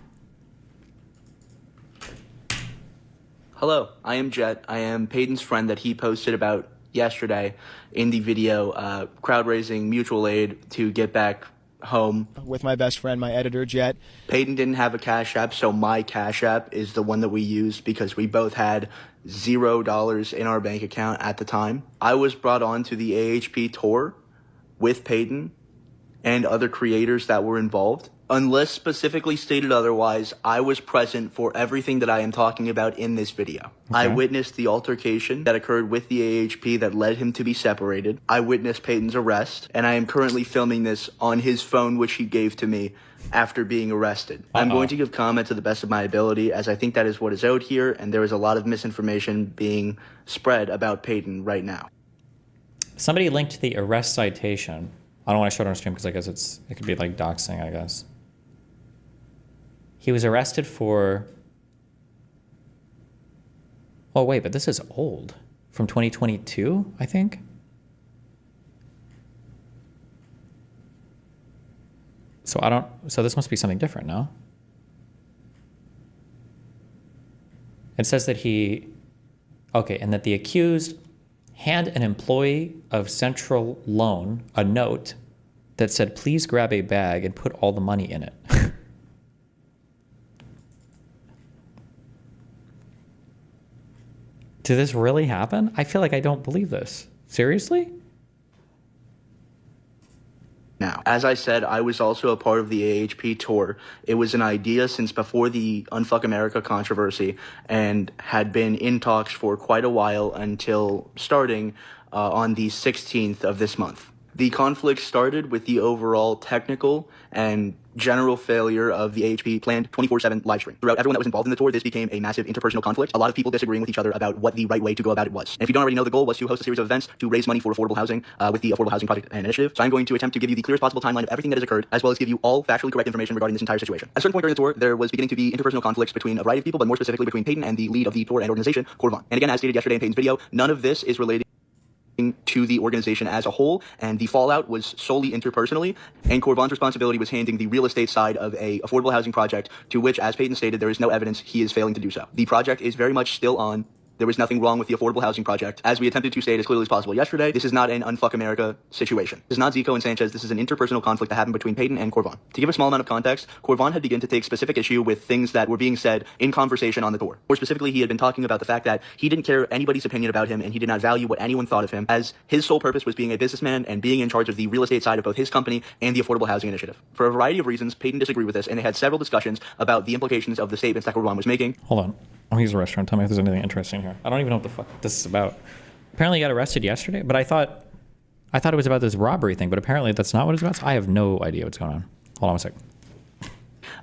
Hello, I am Jet. I am Peyton's friend that he posted about yesterday in the video, crowd raising mutual aid to get back home. With my best friend, my editor, Jet. Peyton didn't have a Cash App, so my Cash App is the one that we used because we both had $0 in our bank account at the time. I was brought on to the AHP tour with Peyton and other creators that were involved. Unless specifically stated otherwise, I was present for everything that I am talking about in this video. Okay. I witnessed the altercation that occurred with the AHP that led him to be separated. I witnessed Peyton's arrest, and I am currently filming this on his phone, which he gave to me after being arrested. I'm going to give comment to the best of my ability, as I think that is what is out here, and there is a lot of misinformation being spread about Peyton right now. Somebody linked the arrest citation. I don't want to show it on stream because I guess it could be like doxing, I guess. He was arrested for... Oh, wait, but this is old. From 2022, I think? So this must be something different, no? It says that and that the accused hand an employee of Central Loan a note that said, please grab a bag and put all the money in it. Did this really happen? I feel like I don't believe this. Seriously? Now, as I said, I was also a part of the AHP tour. It was an idea since before the Unfuck America controversy and had been in talks for quite a while until starting on the 16th of this month. The conflict started with the overall technical and general failure of the AHP planned 24/7 live stream. Throughout everyone that was involved in the tour, this became a massive interpersonal conflict. A lot of people disagreeing with each other about what the right way to go about it was. And if you don't already know, the goal was to host a series of events to raise money for affordable housing with the Affordable Housing Project and Initiative. So I'm going to attempt to give you the clearest possible timeline of everything that has occurred, as well as give you all factually correct information regarding this entire situation. At a certain point during the tour, there was beginning to be interpersonal conflicts between a variety of people, but more specifically between Peyton and the lead of the tour and organization, Corvon. And again, as stated yesterday in Peyton's video, none of this is related to the organization as a whole, and the fallout was solely interpersonally, and Corvon's responsibility was handing the real estate side of a affordable housing project to which, as Peyton stated, there is no evidence he is failing to do so. The project is very much still on There was nothing wrong with the affordable housing project. As we attempted to state as clearly as possible yesterday, this is not an unfuck America situation. This is not Zico and Sanchez. This is an interpersonal conflict that happened between Payton and Corvon. To give a small amount of context, Corvon had begun to take specific issue with things that were being said in conversation on the tour. More specifically, he had been talking about the fact that he didn't care anybody's opinion about him and he did not value what anyone thought of him, as his sole purpose was being a businessman and being in charge of the real estate side of both his company and the affordable housing initiative. For a variety of reasons, Payton disagreed with this, and they had several discussions about the implications of the statements that Corvon was making. Hold on. I'm gonna use a restaurant. Tell me if there's anything interesting here. I don't even know what the fuck this is about. Apparently he got arrested yesterday, but I thought it was about this robbery thing, but apparently that's not what it's about. So I have no idea what's going on. Hold on a second.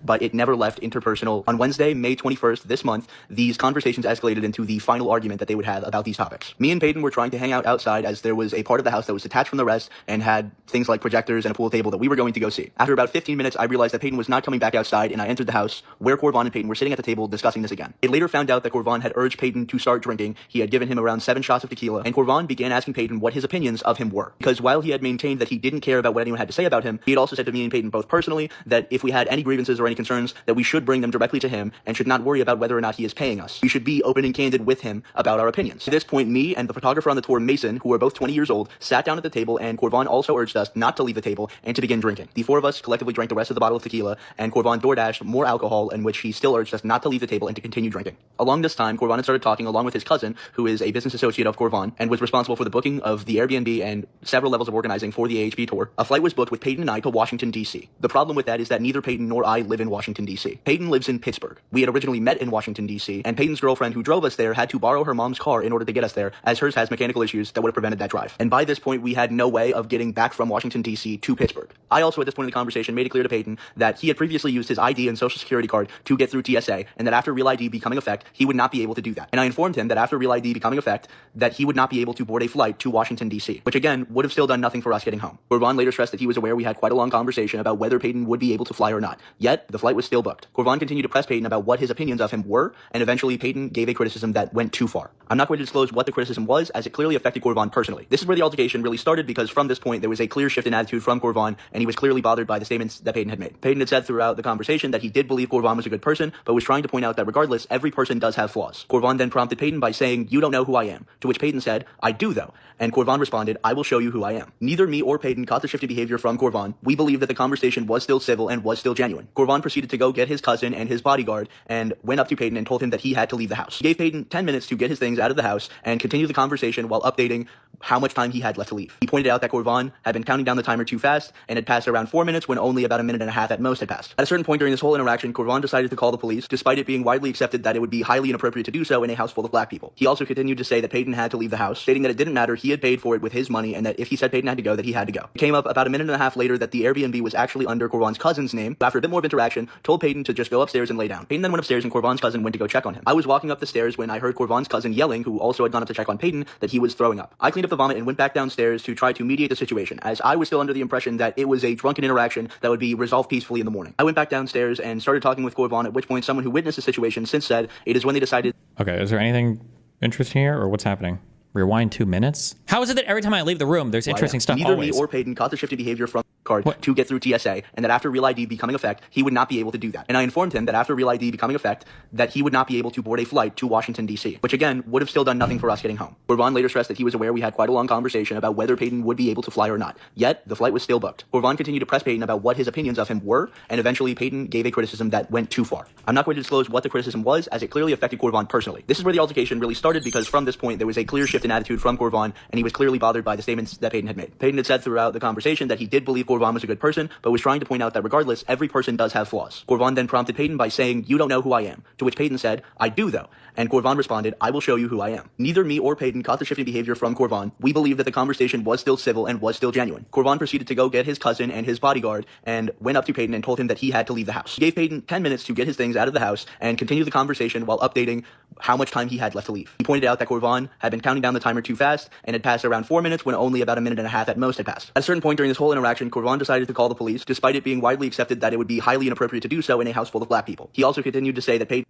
But it never left interpersonal. On Wednesday, May 21st, this month, these conversations escalated into the final argument that they would have about these topics. Me and Payton were trying to hang out outside, as there was a part of the house that was detached from the rest and had things like projectors and a pool table that we were going to go see. After about 15 minutes, I realized that Payton was not coming back outside, and I entered the house where Corvon and Payton were sitting at the table discussing this again. It later found out that Corvon had urged Payton to start drinking. He had given him around 7 shots of tequila, and Corvon began asking Payton what his opinions of him were. Because while he had maintained that he didn't care about what anyone had to say about him, he had also said to me and Payton both personally that if we had any grievances or any concerns, that we should bring them directly to him and should not worry about whether or not he is paying us. We should be open and candid with him about our opinions. At this point, me and the photographer on the tour, Mason, who were both 20 years old, sat down at the table, and Corvon also urged us not to leave the table and to begin drinking. The 4 of us collectively drank the rest of the bottle of tequila, and Corvon DoorDashed more alcohol, in which he still urged us not to leave the table and to continue drinking. Along this time, Corvon had started talking along with his cousin, who is a business associate of Corvon and was responsible for the booking of the Airbnb and several levels of organizing for the AHP tour. A flight was booked with Payton and I to Washington, D.C. The problem with that is that neither Payton nor I live in Washington, D.C. Payton lives in Pittsburgh. We had originally met in Washington, D.C., and Payton's girlfriend who drove us there had to borrow her mom's car in order to get us there, as hers has mechanical issues that would have prevented that drive. And by this point, we had no way of getting back from Washington, D.C. to Pittsburgh. I also, at this point in the conversation, made it clear to Payton that he had previously used his ID and social security card to get through TSA, and that after Real ID becoming effect, he would not be able to do that. And I informed him that after Real ID becoming effect, that he would not be able to board a flight to Washington, D.C., which again, would have still done nothing for us getting home. Corvon later stressed that he was aware we had quite a long conversation about whether Payton would be able to fly or not. Yet, the flight was still booked. Corvon continued to press Payton about what his opinions of him were, and eventually Payton gave a criticism that went too far. I'm not going to disclose what the criticism was, as it clearly affected Corvon personally. This is where the altercation really started, because from this point there was a clear shift in attitude from Corvon, and he was clearly bothered by the statements that Payton had made. Payton had said throughout the conversation that he did believe Corvon was a good person, but was trying to point out that regardless, every person does have flaws. Corvon then prompted Payton by saying, "You don't know who I am," to which Payton said, "I do though," and Corvon responded, "I will show you who I am." Neither me or Payton caught the shift in behavior from Corvon. We believe that the conversation was still civil and was still genuine. Corvon proceeded to go get his cousin and his bodyguard and went up to Payton and told him that he had to leave the house. He gave Payton 10 minutes to get his things out of the house and continue the conversation while updating how much time he had left to leave. He pointed out that Corvon had been counting down the timer too fast and had passed around 4 minutes when only about a minute and a half at most had passed. At a certain point during this whole interaction, Corvon decided to call the police, despite it being widely accepted that it would be highly inappropriate to do so in a house full of black people. He also continued to say that Payton had to leave the house, stating that it didn't matter, he had paid for it with his money, and that if he said Payton had to go, that he had to go. It came up about a minute and a half later that the Airbnb was actually under Corvon's cousin's name. After a bit more of interaction, told Payton to just go upstairs and lay down. Payton then went upstairs and Corvon's cousin went to go check on him. I was walking up the stairs when I heard Corvon's cousin yelling, who also had gone up to check on Payton, that he was throwing up. I cleaned up the vomit and went back downstairs to try to mediate the situation, as I was still under the impression that it was a drunken interaction that would be resolved peacefully in the morning. I went back downstairs and started talking with Corvon, at which point someone who witnessed the situation since said it is when they decided... Okay, is there anything interesting here, or what's happening? Rewind 2 minutes? How is it that every time I leave the room, there's interesting stuff Neither always? me or Payton caught the shift in behavior from card to get through TSA, and that after Real ID becoming effect, he would not be able to do that. And I informed him that after Real ID becoming effect, that he would not be able to board a flight to Washington, D.C., which again, would have still done nothing for us getting home. Corvon later stressed that he was aware we had quite a long conversation about whether Payton would be able to fly or not. Yet, the flight was still booked. Corvon continued to press Payton about what his opinions of him were, and eventually Payton gave a criticism that went too far. I'm not going to disclose what the criticism was, as it clearly affected Corvon personally. This is where the altercation really started, because from this point there was a clear shift in attitude from Corvon, and he was clearly bothered by the statements that Payton had made. Payton had said throughout the conversation that he did believe Corvon was a good person, but was trying to point out that regardless, every person does have flaws. Corvon then prompted Payton by saying, "You don't know who I am," to which Payton said, "I do though," and Corvon responded, "I will show you who I am." Neither me or Payton caught the shift in behavior from Corvon. We believe that the conversation was still civil and was still genuine. Corvon proceeded to go get his cousin and his bodyguard and went up to Payton and told him that he had to leave the house. He gave Payton 10 minutes to get his things out of the house and continue the conversation while updating how much time he had left to leave. He pointed out that Corvon had been counting down the timer too fast and had passed around 4 minutes when only about a minute and a half at most had passed. At a certain point during this whole interaction, Corvon decided to call the police, despite it being widely accepted that it would be highly inappropriate to do so in a house full of black people. He also continued to say that Payton...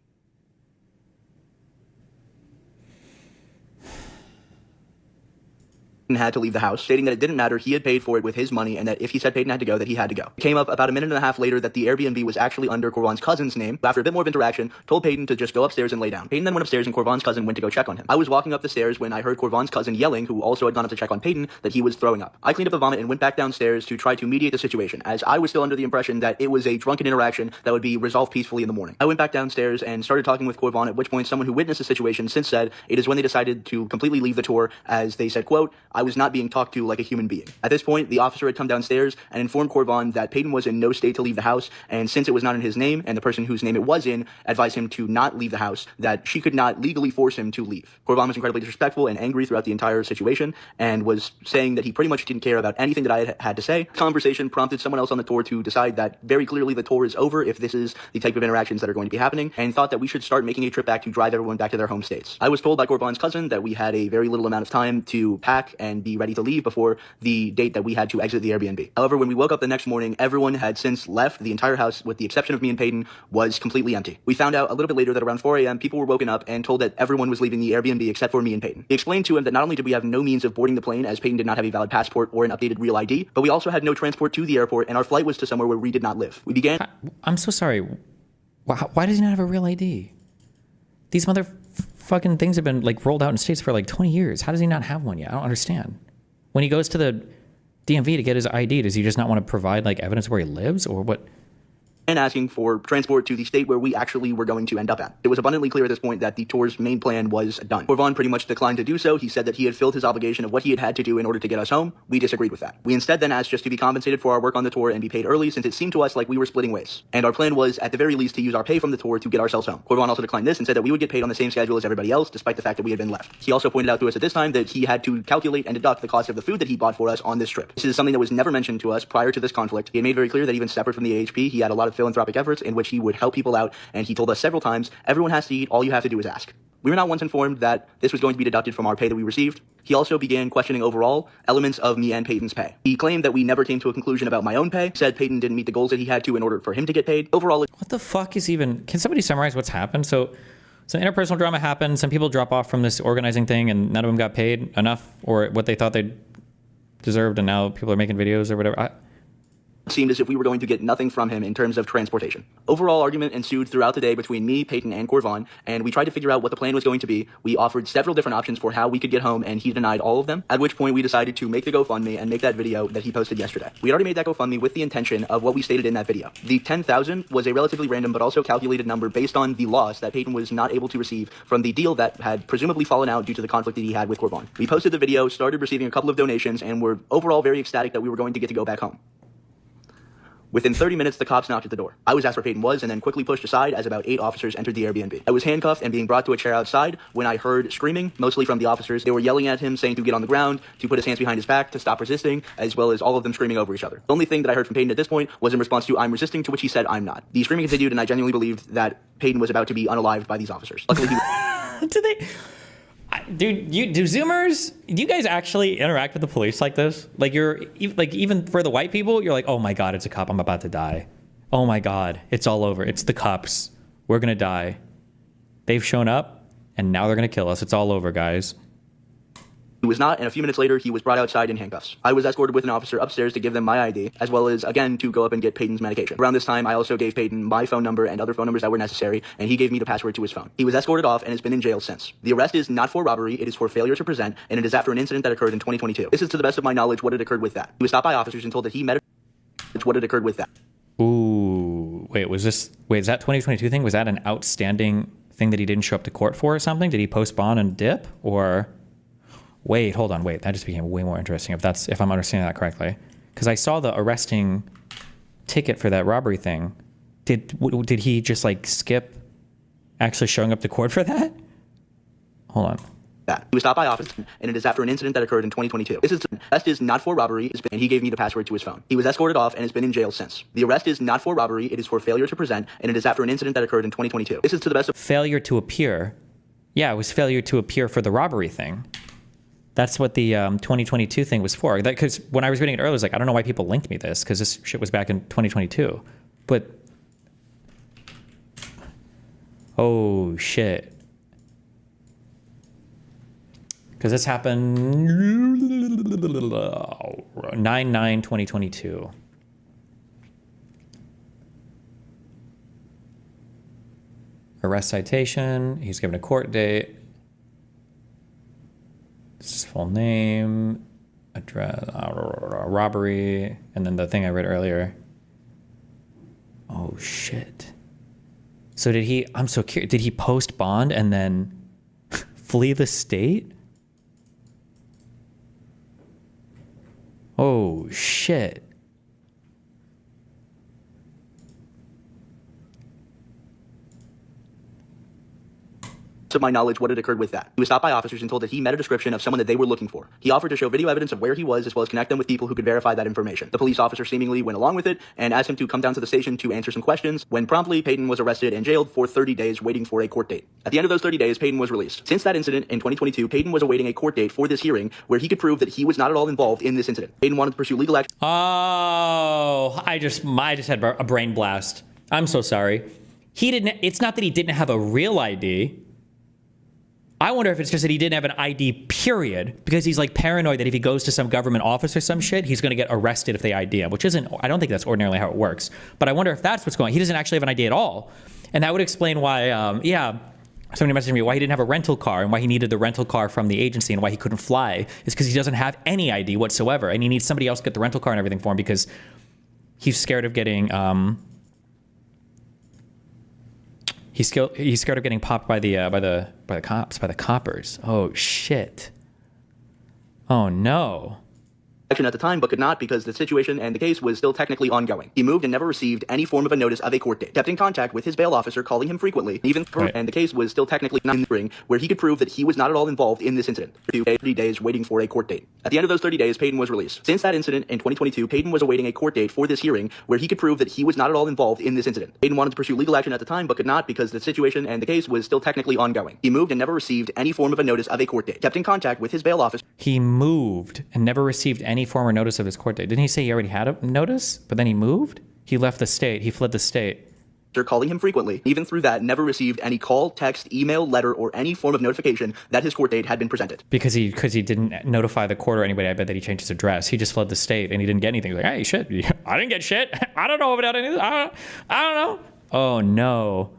had to leave the house, stating that it didn't matter, he had paid for it with his money, and that if he said Peyton had to go, that he had to go. It came up about a minute and a half later that the Airbnb was actually under Corvan's cousin's name. After a bit more of interaction, told Peyton to just go upstairs and lay down. Peyton then went upstairs and Corvan's cousin went to go check on him. I was walking up the stairs when I heard Corvan's cousin yelling, who also had gone up to check on Peyton, that he was throwing up. I cleaned up the vomit and went back downstairs to try to mediate the situation, as I was still under the impression that it was a drunken interaction that would be resolved peacefully in the morning. I went back downstairs and started talking with Corvan, at which point someone who witnessed the situation since said it is when they decided to completely leave the tour, as they said, quote, I was not being talked to like a human being. At this point, the officer had come downstairs and informed Corvan that Peyton was in no state to leave the house, and since it was not in his name, and the person whose name it was in advised him to not leave the house, that she could not legally force him to leave. Corvan was incredibly disrespectful and angry throughout the entire situation, and was saying that he pretty much didn't care about anything that I had to say. The conversation prompted someone else on the tour to decide that very clearly the tour is over if this is the type of interactions that are going to be happening, and thought that we should start making a trip back to drive everyone back to their home states. I was told by Corvan's cousin that we had a very little amount of time to pack and be ready to leave before the date that we had to exit the Airbnb. However, when we woke up the next morning, everyone had since left. The entire house, with the exception of me and Peyton, was completely empty. We found out a little bit later that around 4 a.m. people were woken up and told that everyone was leaving the Airbnb except for me and Peyton. He explained to him that not only did we have no means of boarding the plane, as Peyton did not have a valid passport or an updated real ID, but we also had no transport to the airport, and our flight was to somewhere where we did not live. We began... I'm so sorry. Why does he not have a real ID? These motherfucking things have been like rolled out in states for like 20 years. How does he not have one yet? I don't understand. When he goes to the DMV to get his ID, does he just not want to provide like evidence where he lives, or what? And asking for transport to the state where we actually were going to end up at. It was abundantly clear at this point that the tour's main plan was done. Corvan pretty much declined to do so. He said that he had filled his obligation of what he had to do in order to get us home. We disagreed with that. We instead then asked just to be compensated for our work on the tour and be paid early, since it seemed to us like we were splitting ways. And our plan was, at the very least, to use our pay from the tour to get ourselves home. Corvan also declined this and said that we would get paid on the same schedule as everybody else, despite the fact that we had been left. He also pointed out to us at this time that he had to calculate and deduct the cost of the food that he bought for us on this trip. This is something that was never mentioned to us prior to this conflict. He had made very clear that even separate from the AHP, he had a lot of philanthropic efforts in which he would help people out, and he told us several times, everyone has to eat, all you have to do is ask. We were not once informed that this was going to be deducted from our pay that we received. He also began questioning overall elements of me and Peyton's pay. He claimed that we never came to a conclusion about my own pay, said Peyton didn't meet the goals that he had to in order for him to get paid. Overall, what the fuck is even... Can somebody summarize what's happened? So interpersonal drama happened, some people drop off from this organizing thing, and none of them got paid enough or what they thought they deserved, and now people are making videos or whatever. It seemed as if we were going to get nothing from him in terms of transportation. Overall argument ensued throughout the day between me, Peyton, and Corvan, and we tried to figure out what the plan was going to be. We offered several different options for how we could get home, and he denied all of them, at which point we decided to make the GoFundMe and make that video that he posted yesterday. We had already made that GoFundMe with the intention of what we stated in that video. The $10,000 was a relatively random but also calculated number based on the loss that Peyton was not able to receive from the deal that had presumably fallen out due to the conflict that he had with Corvan. We posted the video, started receiving a couple of donations, and were overall very ecstatic that we were going to get to go back home. Within 30 minutes, the cops knocked at the door. I was asked where Peyton was and then quickly pushed aside as about 8 officers entered the Airbnb. I was handcuffed and being brought to a chair outside when I heard screaming, mostly from the officers. They were yelling at him, saying to get on the ground, to put his hands behind his back, to stop resisting, as well as all of them screaming over each other. The only thing that I heard from Peyton at this point was in response to, I'm resisting, to which he said, I'm not. The screaming continued, and I genuinely believed that Peyton was about to be unalived by these officers. Luckily, he... Dude, do Zoomers, do you guys actually interact with the police like this? Like even for the white people, you're like, oh my God, it's a cop, I'm about to die. Oh my God, it's all over. It's the cops. We're gonna die. They've shown up and now they're gonna kill us. It's all over, guys. He was not, and a few minutes later, he was brought outside in handcuffs. I was escorted with an officer upstairs to give them my ID, as well as, again, to go up and get Peyton's medication. Around this time, I also gave Peyton my phone number and other phone numbers that were necessary, and he gave me the password to his phone. He was escorted off and has been in jail since. The arrest is not for robbery, it is for failure to present, and it is after an incident that occurred in 2022. This is, to the best of my knowledge, what had occurred with that. He was stopped by officers and told that he met what had occurred with that. Ooh, is that 2022 thing? Was that an outstanding thing that he didn't show up to court for or something? Did he post bond and dip, or... Wait, hold on, that just became way more interesting if I'm understanding that correctly. Because I saw the arresting ticket for that robbery thing. Did he just like skip actually showing up to court for that? Hold on. He was stopped by officers, and it is after an incident that occurred in 2022. The arrest is not for robbery, and he gave me the password to his phone. He was escorted off and has been in jail since. The arrest is not for robbery, it is for failure to present, and it is after an incident that occurred in 2022. This is, to the best of... Failure to appear. Yeah, it was failure to appear for the robbery thing. That's what the 2022 thing was for. Because when I was reading it earlier, I was like, I don't know why people linked me this, because this shit was back in 2022. But, oh shit. Because this happened 9/9/2022. Arrest citation. He's given a court date. This is his full name, address, robbery, and then the thing I read earlier. Oh shit. So did he? I'm so curious. Did he post bond and then flee the state? Oh shit. To my knowledge, what had occurred with that. He was stopped by officers and told that he met a description of someone that they were looking for. He offered to show video evidence of where he was, as well as connect them with people who could verify that information. The police officer seemingly went along with it and asked him to come down to the station to answer some questions, when promptly Payton was arrested and jailed for 30 days waiting for a court date. At the end of those 30 days, Payton was released. Since that incident in 2022, Payton was awaiting a court date for this hearing where he could prove that he was not at all involved in this incident. Payton wanted to pursue legal action. Oh, I just had a brain blast. I'm so sorry. It's not that he didn't have a real ID. I wonder if it's just that he didn't have an ID, period, because he's like paranoid that if he goes to some government office or some shit, he's going to get arrested if they ID him, which isn't, I don't think that's ordinarily how it works. But I wonder if that's what's going on. He doesn't actually have an ID at all. And that would explain why, somebody messaged me why he didn't have a rental car and why he needed the rental car from the agency and why he couldn't fly is because he doesn't have any ID whatsoever. And he needs somebody else to get the rental car and everything for him because he's scared of getting, he's scared of getting popped by the cops, by the coppers. Oh shit. Oh no. At the time, but could not because the situation and the case was still technically ongoing. He moved and never received any form of a notice of a court date. Kept in contact with his bail officer, calling him frequently, and the case was still technically not in the spring, where he could prove that he was not at all involved in this incident. 30 days waiting for a court date. At the end of those 30 days, Payton was released. Since that incident in 2022, Payton was awaiting a court date for this hearing, where he could prove that he was not at all involved in this incident. Payton wanted to pursue legal action at the time, but could not because the situation and the case was still technically ongoing. He moved and never received any form of a notice of a court date. Kept in contact with his bail officer. He moved and never received any form or notice of his court date. Didn't he say he already had a notice, but then he moved? He left the state. He fled the state. They're calling him frequently. Even through that, never received any call, text, email, letter, or any form of notification that his court date had been presented. Because he didn't notify the court or anybody, I bet that he changed his address. He just fled the state and he didn't get anything. He was like, hey, shit, I didn't get shit. I don't know about anything. I don't know. Oh, no.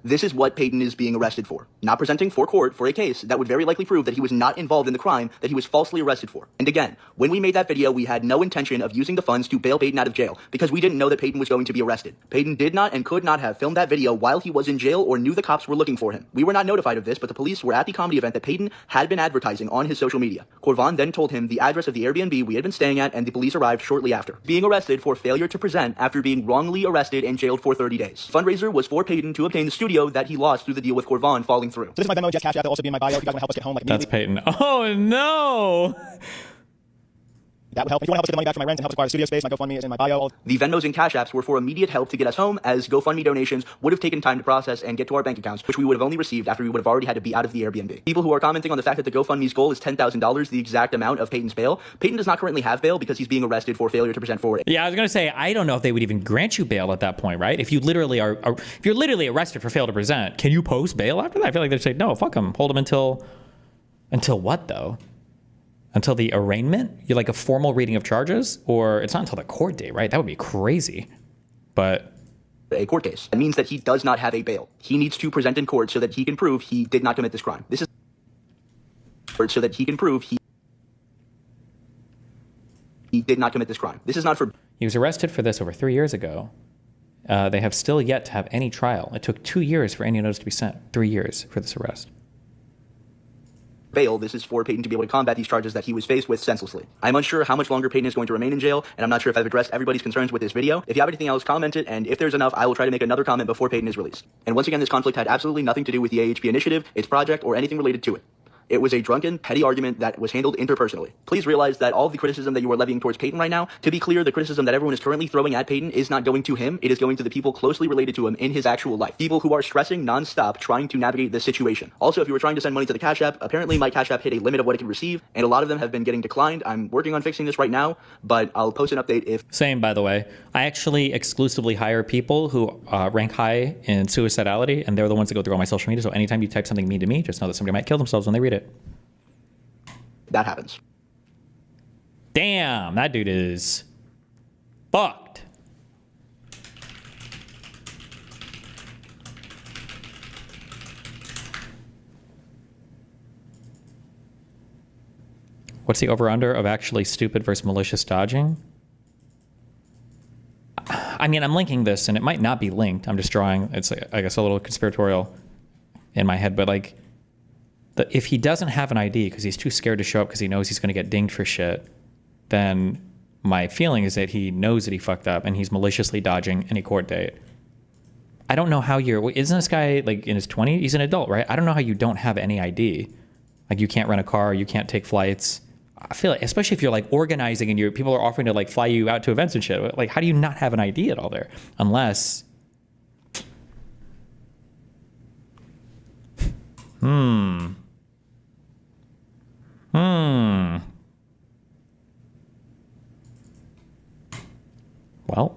This is what Payton is being arrested for. Not presenting for court for a case that would very likely prove that he was not involved in the crime that he was falsely arrested for. And again, when we made that video, we had no intention of using the funds to bail Payton out of jail because we didn't know that Payton was going to be arrested. Payton did not and could not have filmed that video while he was in jail or knew the cops were looking for him. We were not notified of this, but the police were at the comedy event that Payton had been advertising on his social media. Corvon then told him the address of the Airbnb we had been staying at, and the police arrived shortly after. Being arrested for failure to present after being wrongly arrested and jailed for 30 days. Fundraiser was for Payton to obtain the studio that he lost through the deal with Corvon falling through. So this is my Venmo, Jess Cash App. That'll also be in my bio if you guys want to help us get home. That's Payton. Oh no! That would help. If you want to help us get the money back from my rent and help us acquire the studio space, my GoFundMe is in my bio. The Venmos and Cash Apps were for immediate help to get us home, as GoFundMe donations would have taken time to process and get to our bank accounts, which we would have only received after we would have already had to be out of the Airbnb. People who are commenting on the fact that the GoFundMe's goal is $10,000, the exact amount of Payton's bail. Payton does not currently have bail because he's being arrested for failure to present forward. Yeah, I was gonna say I don't know if they would even grant you bail at that point, right? If you literally if you're literally arrested for failure to present, can you post bail after that? I feel like they'd say no, fuck him, hold him until what though? Until the arraignment? You're like a formal reading of charges? Or it's not until the court date, right? That would be crazy. But a court case. It means that he does not have a bail. He needs to present in court so that he can prove he did not commit this crime. This is so that he can prove he did not commit this crime. This is not for... He was arrested for this over 3 years ago. They have still yet to have any trial. It took 2 years for any notice to be sent. 3 years for this arrest. Bail. This is for Payton to be able to combat these charges that he was faced with senselessly. I'm unsure how much longer Payton is going to remain in jail, and I'm not sure if I've addressed everybody's concerns with this video. If you have anything else, comment it, and if there's enough, I will try to make another comment before Payton is released. And once again, this conflict had absolutely nothing to do with the AHP initiative, its project, or anything related to it. It was a drunken, petty argument that was handled interpersonally. Please realize that all of the criticism that you are levying towards Payton right now, to be clear, the criticism that everyone is currently throwing at Payton is not going to him, it is going to the people closely related to him in his actual life. People who are stressing nonstop trying to navigate this situation. Also, if you were trying to send money to the Cash App, apparently my Cash App hit a limit of what it can receive, and a lot of them have been getting declined. I'm working on fixing this right now, but I'll post an update if... Same, by the way. I actually exclusively hire people who rank high in suicidality, and they're the ones that go through all my social media, so anytime you type something mean to me, just know that somebody might kill themselves when they read it. that happens. Damn, that dude is fucked. What's the over-under of actually stupid versus malicious dodging? I mean, I'm linking this, and it might not be linked. I'm just drawing, it's, I guess, a little conspiratorial in my head. But, like, if he doesn't have an ID because he's too scared to show up because he knows he's going to get dinged for shit, then my feeling is that he knows that he fucked up and he's maliciously dodging any court date. I don't know how isn't this guy, like, in his 20s? He's an adult, right? I don't know how you don't have any ID. Like, you can't rent a car, you can't take flights. I feel like, especially if you're like organizing and people are offering to like fly you out to events and shit, like how do you not have an ID at all there? Unless, well,